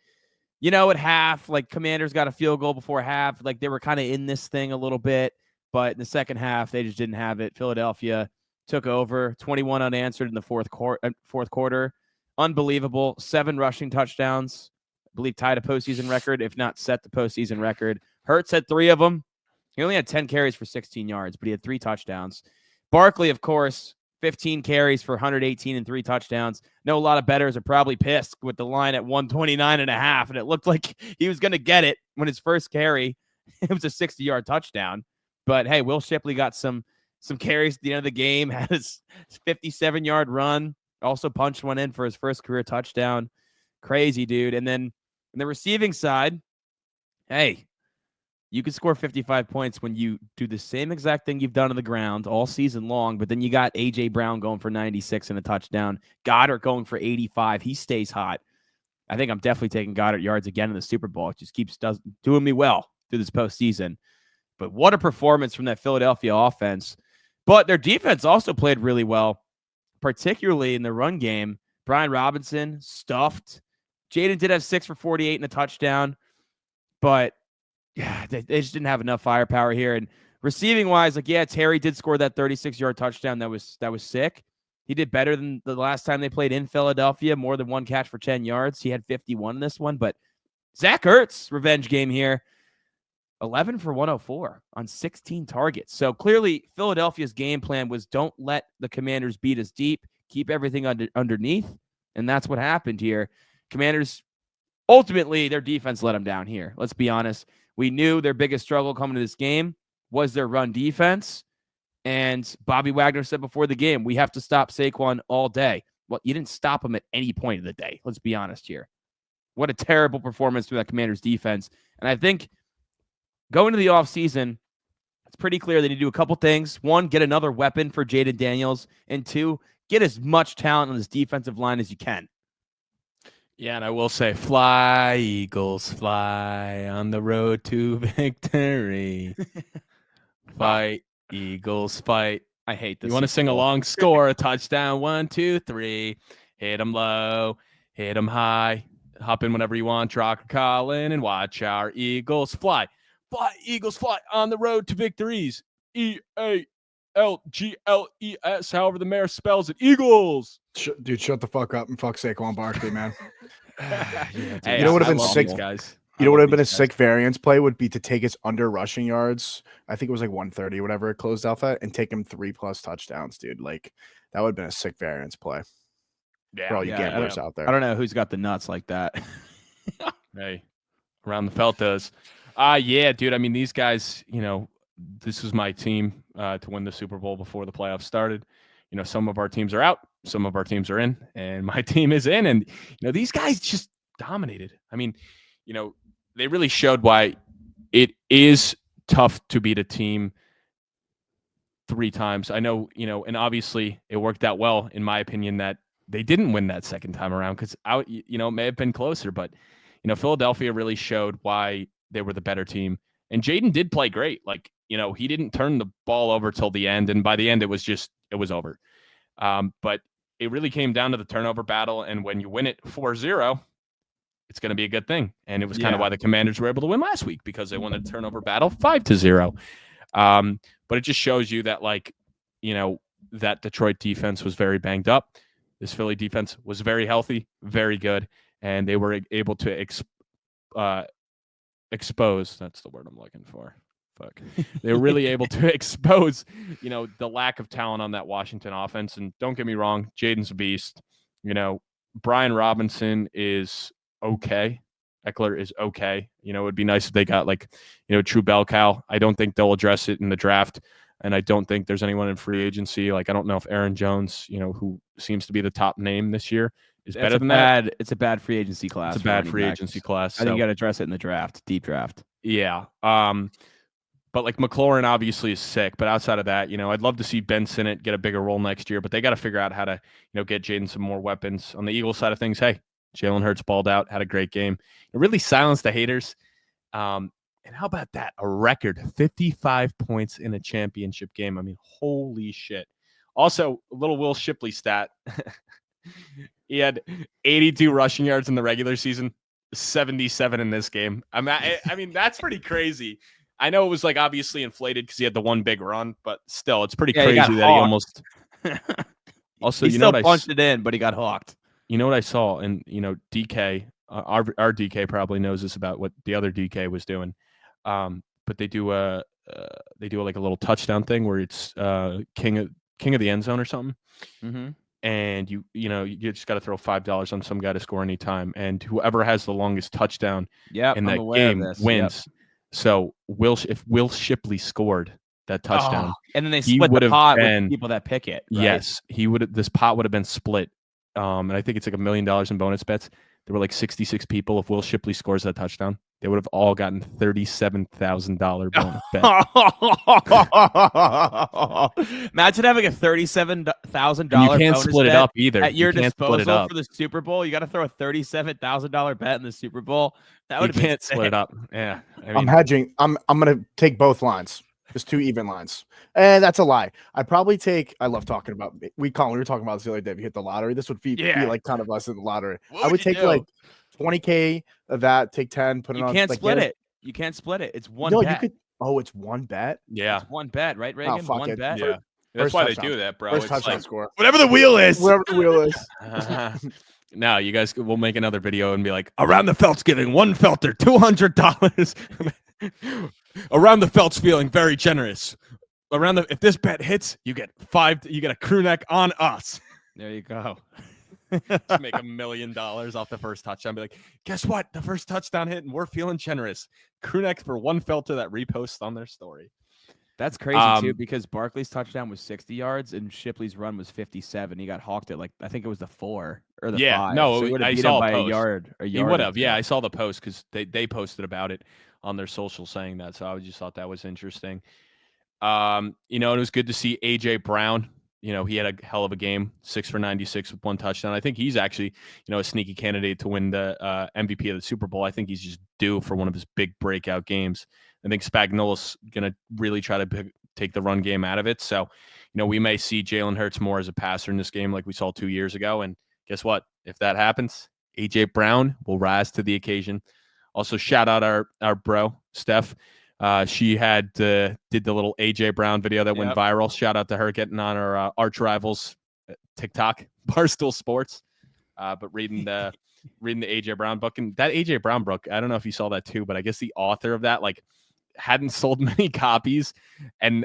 at half, like Commanders got a field goal before half. Like they were kind of in this thing a little bit, but in the second half, they just didn't have it. Philadelphia took over, 21 unanswered in the fourth quarter. Unbelievable. 7 rushing touchdowns. I believe tied a postseason record, if not set the postseason record. Hurts had 3 of them. He only had 10 carries for 16 yards, but he had 3 touchdowns. Barkley, of course, 15 carries for 118 and 3 touchdowns. Know a lot of bettors are probably pissed with the line at 129.5, and it looked like he was going to get it when his first carry, it was a 60-yard touchdown. But hey, Will Shipley got some carries at the end of the game, had his 57-yard run, also punched one in for his first career touchdown. Crazy, dude. And then on the receiving side, hey, you can score 55 points when you do the same exact thing you've done on the ground all season long, but then you got A.J. Brown going for 96 and a touchdown. Goddard going for 85. He stays hot. I think I'm definitely taking Goddard yards again in the Super Bowl. It just keeps doing me well through this postseason. But what a performance from that Philadelphia offense. But their defense also played really well, particularly in the run game. Brian Robinson stuffed. Jaden did have 6 for 48 and a touchdown, but yeah, they just didn't have enough firepower here. And receiving wise, like, yeah, Terry did score that 36-yard touchdown. That was sick. He did better than the last time they played in Philadelphia, more than one catch for 10 yards. He had 51 in this one, but Zach Ertz, revenge game here, 11 for 104 on 16 targets. So clearly Philadelphia's game plan was don't let the Commanders beat us deep, keep everything underneath, and that's what happened here. Commanders, ultimately, their defense let them down here. Let's be honest. We knew their biggest struggle coming to this game was their run defense. And Bobby Wagner said before the game, we have to stop Saquon all day. Well, you didn't stop him at any point of the day. Let's be honest here. What a terrible performance from that Commanders defense. And I think going to the offseason, it's pretty clear they need to do a couple things. One, get another weapon for Jaden Daniels. And two, get as much talent on this defensive line as you can. Yeah, and I will say, fly, Eagles, fly on the road to victory. Fight, Eagles, fight. I hate this. You want to sing along? Score a touchdown, 1, 2, 3. Hit them low, hit them high. Hop in whenever you want. Drock or Colin, and watch our Eagles fly. Fly, Eagles, fly on the road to victories. EALGLES, however the mayor spells it. Eagles. Dude, shut the fuck up and fuck Saquon Barkley, man. Hey, you know what would have been sick, guys? You know what would have been a sick variance play would be to take his under rushing yards. I think it was like 130, whatever it closed off at, and take him 3+ touchdowns, dude. Like that would have been a sick variance play. Yeah, for all you gamblers out there. I don't know who's got the nuts like that. Hey, around the felt does. Yeah, dude. I mean, these guys, this was my team to win the Super Bowl before the playoffs started. Some of our teams are out, some of our teams are in, and my team is in. And, these guys just dominated. I mean, they really showed why it is tough to beat a team 3 times. I know, and obviously it worked out well, in my opinion, that they didn't win that second time around because, it may have been closer. But, Philadelphia really showed why they were the better team. And Jaden did play great. Like, he didn't turn the ball over till the end. And by the end, it was over. But it really came down to the turnover battle. And when you win it 4-0, it's going to be a good thing. And it was kind of why the Commanders were able to win last week, because they won the turnover battle 5-0. But it just shows you that, that Detroit defense was very banged up. This Philly defense was very healthy, very good. And they were able to expose. That's the word I'm looking for. Fuck. They were really able to expose, the lack of talent on that Washington offense. And don't get me wrong, Jaden's a beast. Brian Robinson is okay. Eckler is okay. It would be nice if they got true bell cow. I don't think they'll address it in the draft. And I don't think there's anyone in free agency. I don't know if Aaron Jones, who seems to be the top name this year, is better than that. It's a bad free agency class. It's a bad free agency class. I think you got to address it in the draft, deep draft. Yeah. But McLaurin obviously is sick. But outside of that, I'd love to see Ben Sinnott get a bigger role next year. But they got to figure out how to, get Jaden some more weapons. On the Eagles side of things, hey, Jalen Hurts balled out, had a great game. It really silenced the haters. And how about that? A record 55 points in a championship game. I mean, holy shit. Also, a little Will Shipley stat. He had 82 rushing yards in the regular season, 77 in this game. I mean, that's pretty crazy. I know it was obviously inflated because he had the one big run, but still, it's pretty crazy that he almost. Also, he still punched it in, but he got hawked. You know what I saw? And, DK, our DK probably knows this about what the other DK was doing. but they do like a little touchdown thing where it's king of the end zone or something. Mm-hmm. And you just got to throw $5 on some guy to score anytime, and whoever has the longest touchdown in that game wins. Yep. So if Will Shipley scored that touchdown, and then they split the pot with people that pick it. Right? Yes, this pot would have been split. And I think it's like $1 million in bonus bets. There were like 66 people. If Will Shipley scores that touchdown, they would have all gotten $37,000 bonus bet. Imagine having a $37,000. You can't split it up either at your disposal for the Super Bowl. You got to throw a $37,000 bet in the Super Bowl. That would can't split it up. Yeah, I'm hedging. I'm gonna take both lines. Just 2 even lines. And that's a lie. I probably take, I love talking about, we were talking about this the other day. If you hit the lottery, this would be like kind of us in the lottery. I would take like $20K of that, take 10, put it on. You can't split it. You can't split it. It's one bet. You could, it's one bet? Yeah. It's one bet, right, Reagan? One bet? Yeah. That's why they do that, bro. First touchdown score. Whatever the wheel is. Whatever the wheel is. Now, you guys will make another video and be like, around the Felt's giving one Felter $200. Around the Felt's feeling very generous. If this bet hits, you get a crew neck on us. There you go. Just make $1 million off the first touchdown. Be like, guess what? The first touchdown hit, and we're feeling generous. Crew neck for one Felter that reposts on their story. That's crazy too, because Barkley's touchdown was 60 yards and Shipley's run was 57. He got hawked at I think it was the 4 or the 5. No, so I saw by a post. a yard. He would have. Yeah, I saw the post because they posted about it on their social saying that. So I just thought that was interesting. It was good to see AJ Brown. He had a hell of a game, 6 for 96 with 1 touchdown. I think he's actually, a sneaky candidate to win the MVP of the Super Bowl. I think he's just due for one of his big breakout games. I think Spagnuolo's going to really try to take the run game out of it. So, we may see Jalen Hurts more as a passer in this game like we saw 2 years ago. And guess what? If that happens, AJ Brown will rise to the occasion. Also, shout out our bro, Steph. She did the little AJ Brown video that went viral. Shout out to her getting on our arch rivals TikTok, Barstool Sports. But reading the AJ Brown book, and that AJ Brown book, I don't know if you saw that too, but I guess the author of that hadn't sold many copies and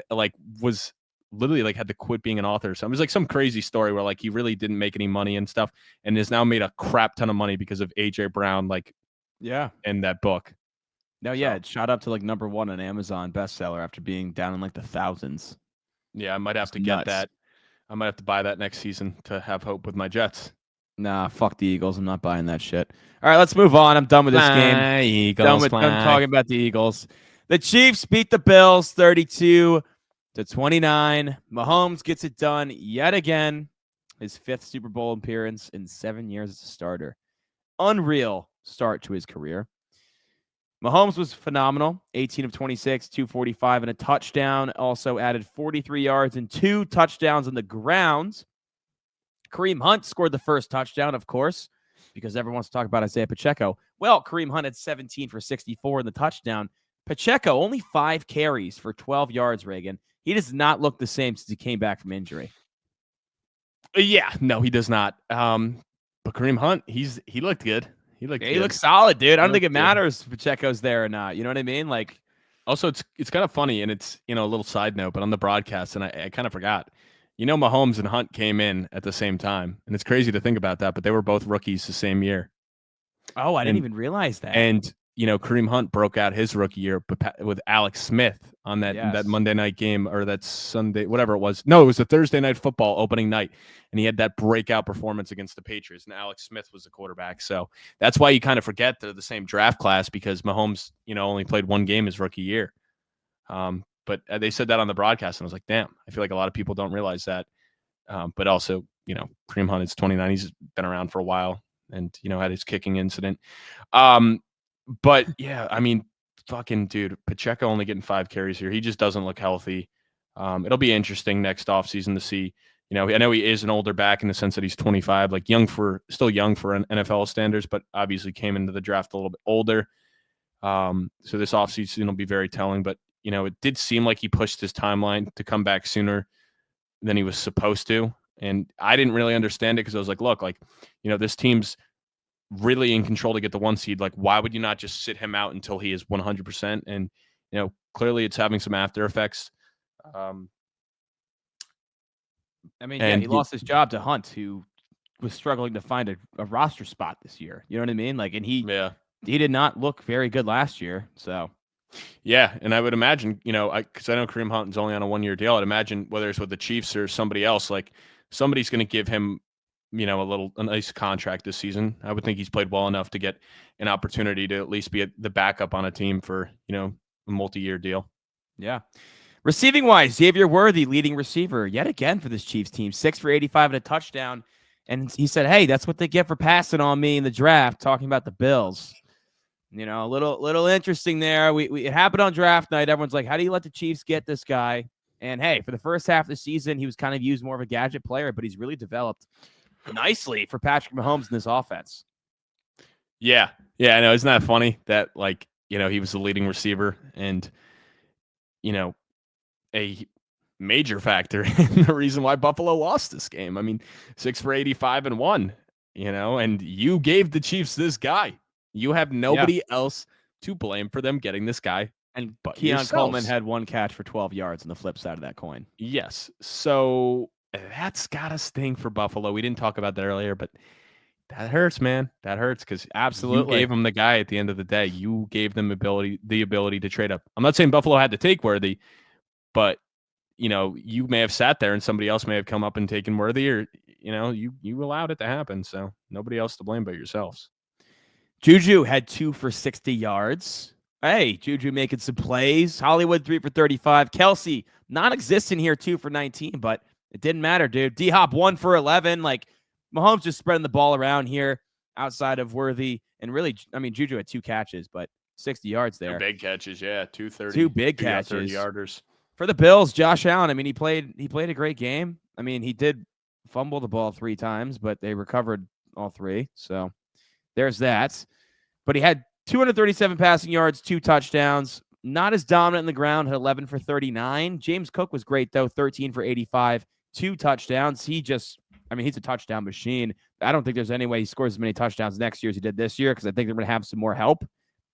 was literally had to quit being an author. So it was some crazy story where he really didn't make any money and stuff, and has now made a crap ton of money because of AJ Brown. In that book. No, yeah, it shot up to number 1 on Amazon bestseller after being down in the thousands. Yeah, I might have to get that. I might have to buy that next season to have hope with my Jets. Nah, fuck the Eagles. I'm not buying that shit. All right, let's move on. I'm done with this game. Eagles, done talking about the Eagles. The Chiefs beat the Bills 32-29. Mahomes gets it done yet again. His 5th Super Bowl appearance in 7 years as a starter. Unreal start to his career. Mahomes was phenomenal. 18 of 26, 245, and a touchdown. Also added 43 yards and 2 touchdowns on the ground. Kareem Hunt scored the first touchdown, of course, because everyone wants to talk about Isiah Pacheco. Well, Kareem Hunt had 17 for 64 in the touchdown. Pacheco, only 5 carries for 12 yards, Reagan. He does not look the same since he came back from injury. Yeah, no, he does not. But Kareem Hunt, he looked good. He looks solid, dude. I don't think it matters if Pacheco's there or not. You know what I mean? Also, it's kind of funny, and it's a little side note, but on the broadcast, and I kind of forgot. Mahomes and Hunt came in at the same time, and it's crazy to think about that, but they were both rookies the same year. Oh, I didn't even realize that. And Kareem Hunt broke out his rookie year with Alex Smith on that Monday night game, or that Sunday, whatever it was. No, it was a Thursday night football opening night, and he had that breakout performance against the Patriots, and Alex Smith was the quarterback. So that's why you kind of forget they're the same draft class, because Mahomes, only played 1 game his rookie year. But they said that on the broadcast, and I was like, damn, I feel like a lot of people don't realize that. But also, Kareem Hunt is 29. He's been around for a while and, had his kicking incident. But yeah, I mean, fucking dude, Pacheco only getting 5 carries here. He just doesn't look healthy. It'll be interesting next offseason to see. I know he is an older back in the sense that he's 25, still young for an NFL standards, but obviously came into the draft a little bit older. So this offseason will be very telling. But it did seem like he pushed his timeline to come back sooner than he was supposed to, and I didn't really understand it because I was like, look, this team's really in control to get the 1 seed. Why would you not just sit him out until he is 100%? And clearly it's having some after effects. He lost his job to Hunt, who was struggling to find a roster spot this year. You know what I mean? Like, and he did not look very good last year. So, yeah, and I would imagine, because I know Kareem Hunt is only on a 1-year deal. I'd imagine whether it's with the Chiefs or somebody else, like somebody's going to give him, a nice contract this season. I would think he's played well enough to get an opportunity to at least be the backup on a team for, a multi-year deal. Yeah. Receiving wise, Xavier Worthy, leading receiver yet again for this Chiefs team, 6 for 85 and a touchdown. And he said, hey, that's what they get for passing on me in the draft, talking about the Bills. A little interesting there. It happened on draft night. Everyone's like, how do you let the Chiefs get this guy? And hey, for the first half of the season, he was kind of used more of a gadget player, but he's really developed nicely for Patrick Mahomes in this offense. Yeah. Yeah, I know. Isn't that funny that, he was the leading receiver and, a major factor in the reason why Buffalo lost this game. I mean, 6 for 85 and 1, and you gave the Chiefs this guy. You have nobody else to blame for them getting this guy. And Keon Coleman had 1 catch for 12 yards on the flip side of that coin. Yes. So that's got to sting for Buffalo. We didn't talk about that earlier, but that hurts, man. That hurts because absolutely you gave them the guy at the end of the day. You gave them the ability to trade up. I'm not saying Buffalo had to take Worthy, but you may have sat there and somebody else may have come up and taken Worthy, or you allowed it to happen. So nobody else to blame but yourselves. Juju had 2 for 60 yards. Hey, Juju making some plays. Hollywood 3 for 35. Kelsey non-existent here, 2 for 19, but it didn't matter, dude. D-Hop 1 for 11. Like, Mahomes just spreading the ball around here outside of Worthy. And really, Juju had 2 catches, but 60 yards there. 2 big catches, yeah. 230. 2 big catches. 30-yarders. For the Bills, Josh Allen, he played a great game. He did fumble the ball 3 times, but they recovered all 3. So there's that. But he had 237 passing yards, 2 touchdowns. Not as dominant in the ground, had 11 for 39. James Cook was great, though, 13 for 85, 2 touchdowns. He's a touchdown machine. I don't think there's any way he scores as many touchdowns next year as he did this year, because I think they're going to have some more help.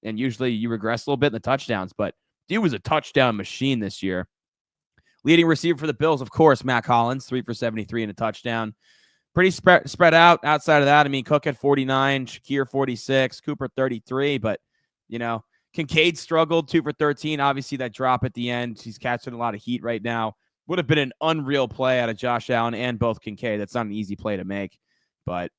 And usually you regress a little bit in the touchdowns, but dude was a touchdown machine this year. Leading receiver for the Bills, of course, Mac Hollins, 3 for 73 and a touchdown. Pretty spread out outside of that. Cook had 49, Shakir 46, Cooper 33, but, Kincaid struggled, 2 for 13. Obviously, that drop at the end, he's catching a lot of heat right now. Would have been an unreal play out of Josh Allen and both Kincaid. That's not an easy play to make, but,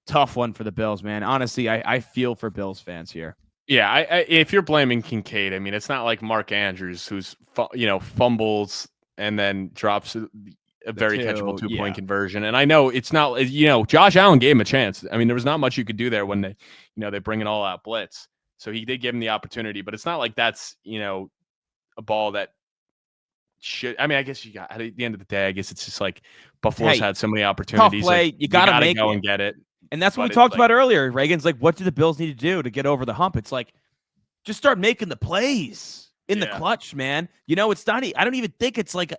tough one for the Bills, man. Honestly, I feel for Bills fans here. Yeah, if you're blaming Kincaid, it's not like Mark Andrews, who's fumbles and then drops a very catchable 2-point conversion. And I know it's not, Josh Allen gave him a chance. There was not much you could do there when they bring an all-out blitz. So he did give him the opportunity, but it's not like that's a ball that should. I guess you got at the end of the day. I guess it's just like Buffalo's had so many opportunities. Tough play, you gotta make go and get it. And that's what we talked about earlier. Reagan's like, what do the Bills need to do to get over the hump? It's like, just start making the plays in the clutch, man. It's not. I don't even think it's like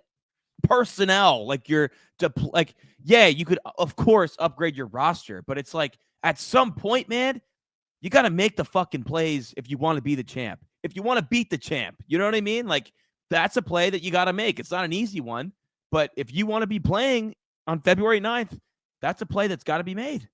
personnel. Like you could of course upgrade your roster, but it's like at some point, man, you got to make the fucking plays if you want to be the champ. If you want to beat the champ, you know what I mean? Like that's a play that you got to make. It's not an easy one, but if you want to be playing on February 9th, that's a play that's got to be made.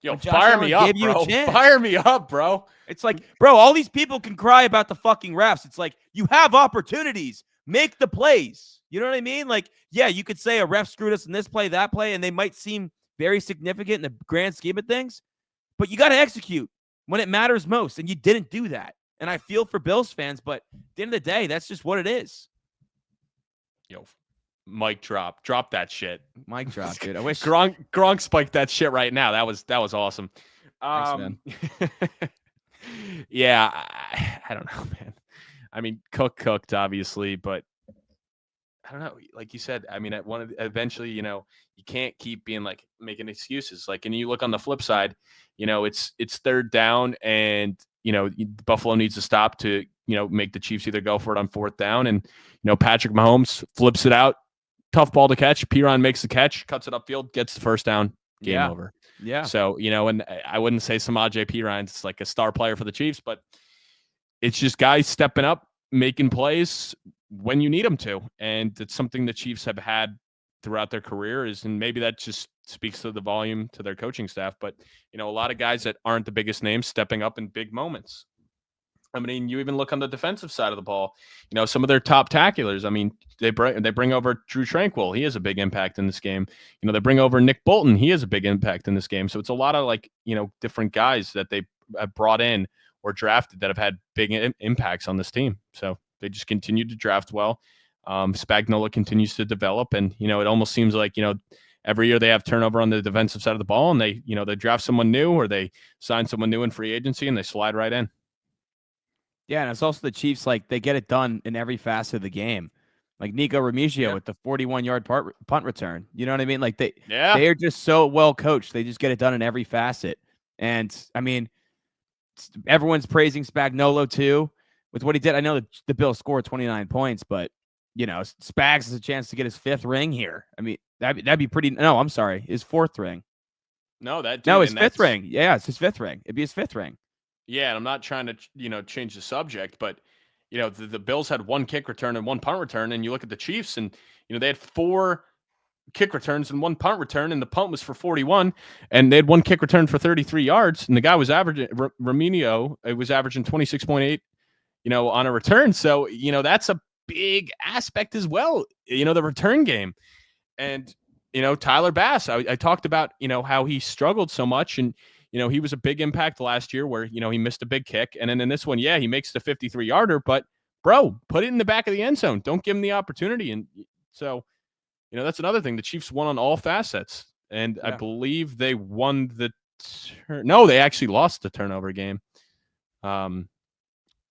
Yo, fire me up, bro. Fire me up, bro. It's like, bro, all these people can cry about the fucking refs. It's like, you have opportunities. Make the plays. You know what I mean? Like, yeah, you could say a ref screwed us in this play, that play, and they might seem very significant in the grand scheme of things, but you got to execute when it matters most, and you didn't do that. And I feel for Bills fans, but at the end of the day, that's just what it is. Yo, mic drop. Drop that shit. Mic drop, dude. I wish Gronk spiked that shit right now. That was awesome. Thanks, man. Yeah, I don't know, man. Cook cooked, obviously, but I don't know. Like you said, eventually, you can't keep being like making excuses. Like, and you look on the flip side, it's 3rd down, and Buffalo needs to stop to make the Chiefs either go for it on 4th down, and Patrick Mahomes flips it out. Tough ball to catch. Piron makes the catch, cuts it upfield, gets the 1st down. Game over. Yeah. So, and I wouldn't say Samaje Piron's like a star player for the Chiefs, but it's just guys stepping up, making plays when you need them to. And it's something the Chiefs have had throughout their careers. And maybe that just speaks to the volume to their coaching staff. But, a lot of guys that aren't the biggest names stepping up in big moments. I mean, you even look on the defensive side of the ball, some of their top tacklers. I mean, they bring over Drew Tranquill. He has a big impact in this game. They bring over Nick Bolton. He has a big impact in this game. So it's a lot of different guys that they have brought in or drafted that have had big impacts on this team. So they just continue to draft well. Spagnuolo continues to develop, and it almost seems like every year they have turnover on the defensive side of the ball, and they draft someone new or they sign someone new in free agency, and they slide right in. Yeah, and it's also the Chiefs, they get it done in every facet of the game. Like Nico Remigio with the 41-yard punt return. You know what I mean? They are just so well coached. They just get it done in every facet. And, I mean, everyone's praising Spagnuolo, too, with what he did. I know that the Bills scored 29 points, but, Spags has a chance to get his 5th ring here. I mean, that'd be pretty – no, I'm sorry, his 4th ring. No, his 5th ring. Yeah, it's his 5th ring. It'd be his 5th ring. Yeah, and I'm not trying to, change the subject, but, the Bills had 1 kick return and 1 punt return, and you look at the Chiefs, and, they had 4 kick returns and 1 punt return, and the punt was for 41, and they had 1 kick return for 33 yards, and the guy was averaging, Raminio, it was averaging 26.8, on a return. So, that's a big aspect as well, the return game. And, Tyler Bass, I talked about, how he struggled so much, and, he was a big impact last year where, he missed a big kick. And then in this one, he makes the 53-yarder, but bro, put it in the back of the end zone. Don't give him the opportunity. And so, that's another thing. The Chiefs won on all facets. And I believe they won no, they actually lost the turnover game. I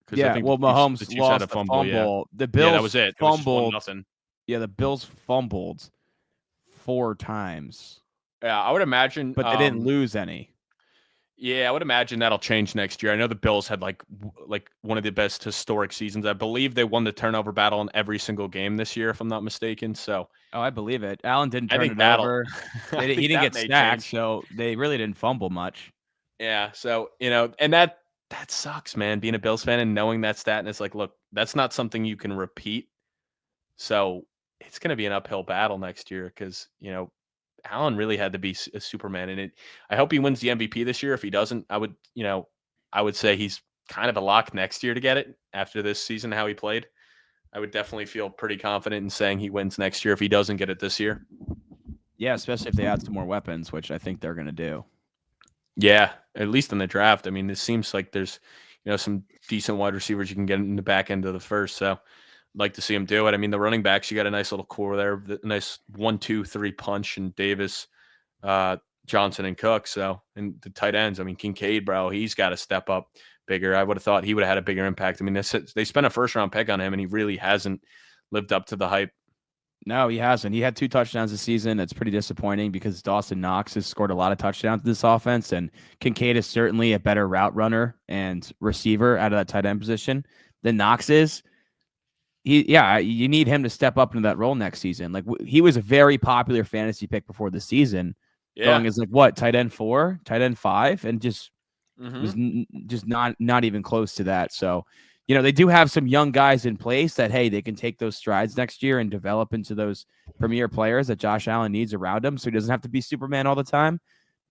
think Mahomes the lost had a fumble. Yeah. The Bills that was it. Fumbled. It was 1-0. Yeah, the Bills fumbled 4 times. Yeah, I would imagine. But they didn't lose any. Yeah, I would imagine that'll change next year. I know the Bills had like one of the best historic seasons. I believe they won the turnover battle in every single game this year, if I'm not mistaken. So, I believe it. Allen didn't turn it over. He didn't get sacked, so they really didn't fumble much. Yeah, so and that sucks, man. Being a Bills fan and knowing that stat, and it's like, look, that's not something you can repeat. So it's going to be an uphill battle next year because Allen really had to be a Superman, and I hope he wins the MVP this year. If he doesn't, I would say he's kind of a lock next year to get it after this season, how he played. I would definitely feel pretty confident in saying he wins next year if he doesn't get it this year. Yeah, especially if they add some more weapons, which I think they're going to do. Yeah, at least in the draft. I mean, this seems like there's some decent wide receivers you can get in the back end of the first. So I'd like to see him do it. I mean, the running backs, you got a nice little core there, the nice 1-2-3 punch, and Davis, Johnson, and Cook. So, and the tight ends, I mean, Kincaid, bro, he's got to step up bigger. I would have thought he would have had a bigger impact. I mean, they spent a 1st-round pick on him, and he really hasn't lived up to the hype. No, he hasn't. He had 2 touchdowns this season. That's pretty disappointing because Dawson Knox has scored a lot of touchdowns in this offense, and Kincaid is certainly a better route runner and receiver out of that tight end position than Knox is. You need him to step up into that role next season. Like he was a very popular fantasy pick before the season. Yeah. Going as tight end 4, tight end 5, and just was just not even close to that. So, they do have some young guys in place that, hey, they can take those strides next year and develop into those premier players that Josh Allen needs around him. So he doesn't have to be Superman all the time.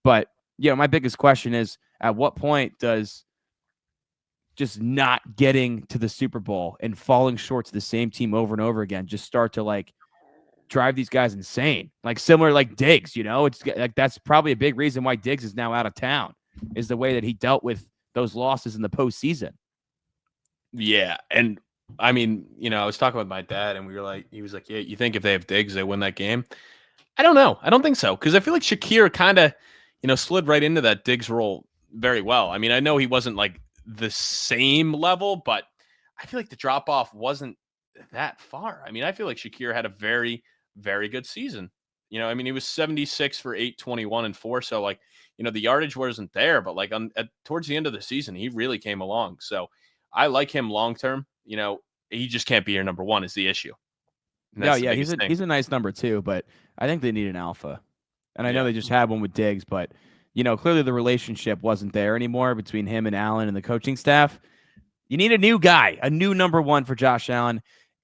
But, my biggest question is, at what point does just not getting to the Super Bowl and falling short to the same team over and over again just start to drive these guys insane? Similar like Diggs, it's that's probably a big reason why Diggs is now out of town, is the way that he dealt with those losses in the postseason. Yeah. And I mean, I was talking with my dad, and he was like, yeah, you think if they have Diggs, they win that game? I don't know. I don't think so. Cause I feel like Shakir kind of, slid right into that Diggs role very well. I mean, I know he wasn't the same level, but I feel like the drop off wasn't that far. I mean, I feel like Shakir had a very, very good season. I mean, he was 76 for 821 and 4. So the yardage wasn't there, but towards the end of the season, he really came along. So I like him long-term. He just can't be your number 1 is the issue. No, yeah, he's a nice number 2, but I think they need an alpha. And I know they just had one with Diggs, but clearly the relationship wasn't there anymore between him and Allen and the coaching staff. You need a new guy, a new number one for Josh Allen.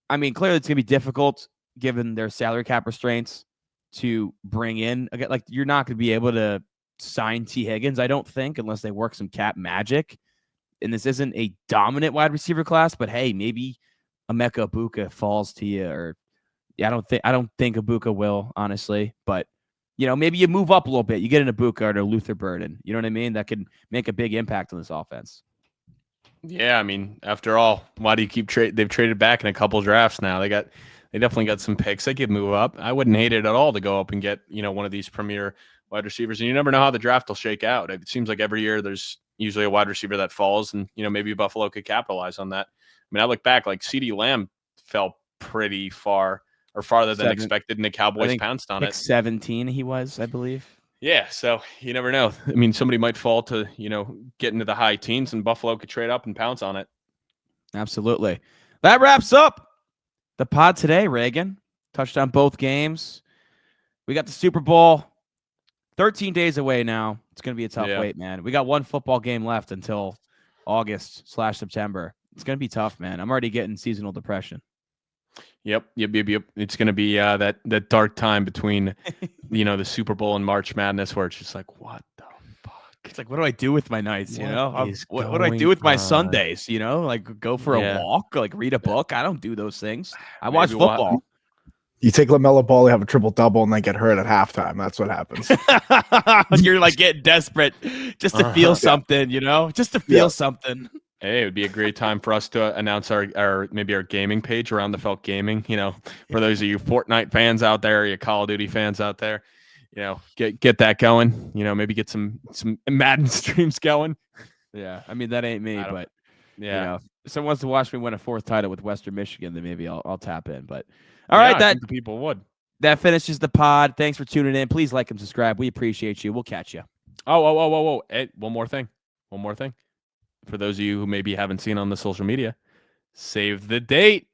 I mean, clearly it's going to be difficult given their salary cap restraints to bring in. Like, you're not going to be able to sign T. Higgins, I don't think, unless they work some cap magic. And this isn't a dominant wide receiver class, but hey, maybe Emeka Egbuka falls to you, or I don't think Egbuka will, honestly, but maybe you move up a little bit. You get an Egbuka or a Luther Burden. You know what I mean? That could make a big impact on this offense. Yeah, I mean, after all, why do you keep they've traded back in a couple drafts now. They definitely got some picks. They could move up. I wouldn't hate it at all to go up and get, one of these premier wide receivers. And you never know how the draft will shake out. It seems like every year there's usually a wide receiver that falls, and maybe Buffalo could capitalize on that. I mean, I look back, like CeeDee Lamb fell pretty far, or farther than expected, and the Cowboys pounced on it. 17 he was, I believe. Yeah, so you never know. I mean, somebody might fall to, get into the high teens, and Buffalo could trade up and pounce on it. Absolutely. That wraps up the pod today, Reagan. Touched on both games. We got the Super Bowl 13 days away now. It's going to be a tough wait, man. We got one football game left until August/September. It's going to be tough, man. I'm already getting seasonal depression. Yep. It's going to be that dark time between, the Super Bowl and March Madness, where it's just like, what the fuck? It's like, what do I do with my nights? What do I do with my Sundays? Like go for a walk, like read a book. I don't do those things. I watch football. You take LaMelo Ball, you have a triple-double, and then get hurt at halftime. That's what happens. You're like getting desperate just to feel something, just to feel something. Hey, it would be a great time for us to announce our gaming page around the Felt Gaming. For those of you Fortnite fans out there, you Call of Duty fans out there, get that going. Maybe get some Madden streams going. Yeah, I mean that ain't me, but if someone wants to watch me win a 4th title with Western Michigan, then maybe I'll tap in. But all right, I think the people would. That finishes the pod. Thanks for tuning in. Please like and subscribe. We appreciate you. We'll catch you. Oh. Hey, one more thing. For those of you who maybe haven't seen on the social media, save the date.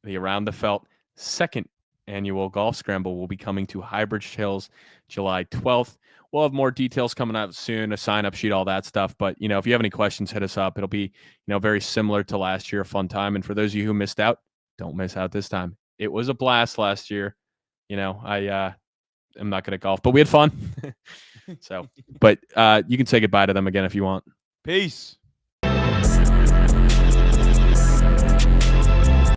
The Around the Felt 2nd annual golf scramble will be coming to Highbridge Hills July 12th. We'll have more details coming out soon, a sign-up sheet, all that stuff. But, if you have any questions, hit us up. It'll be, very similar to last year, a fun time. And for those of you who missed out, don't miss out this time. It was a blast last year. I'm not good at golf, but we had fun. But you can say goodbye to them again if you want. Peace.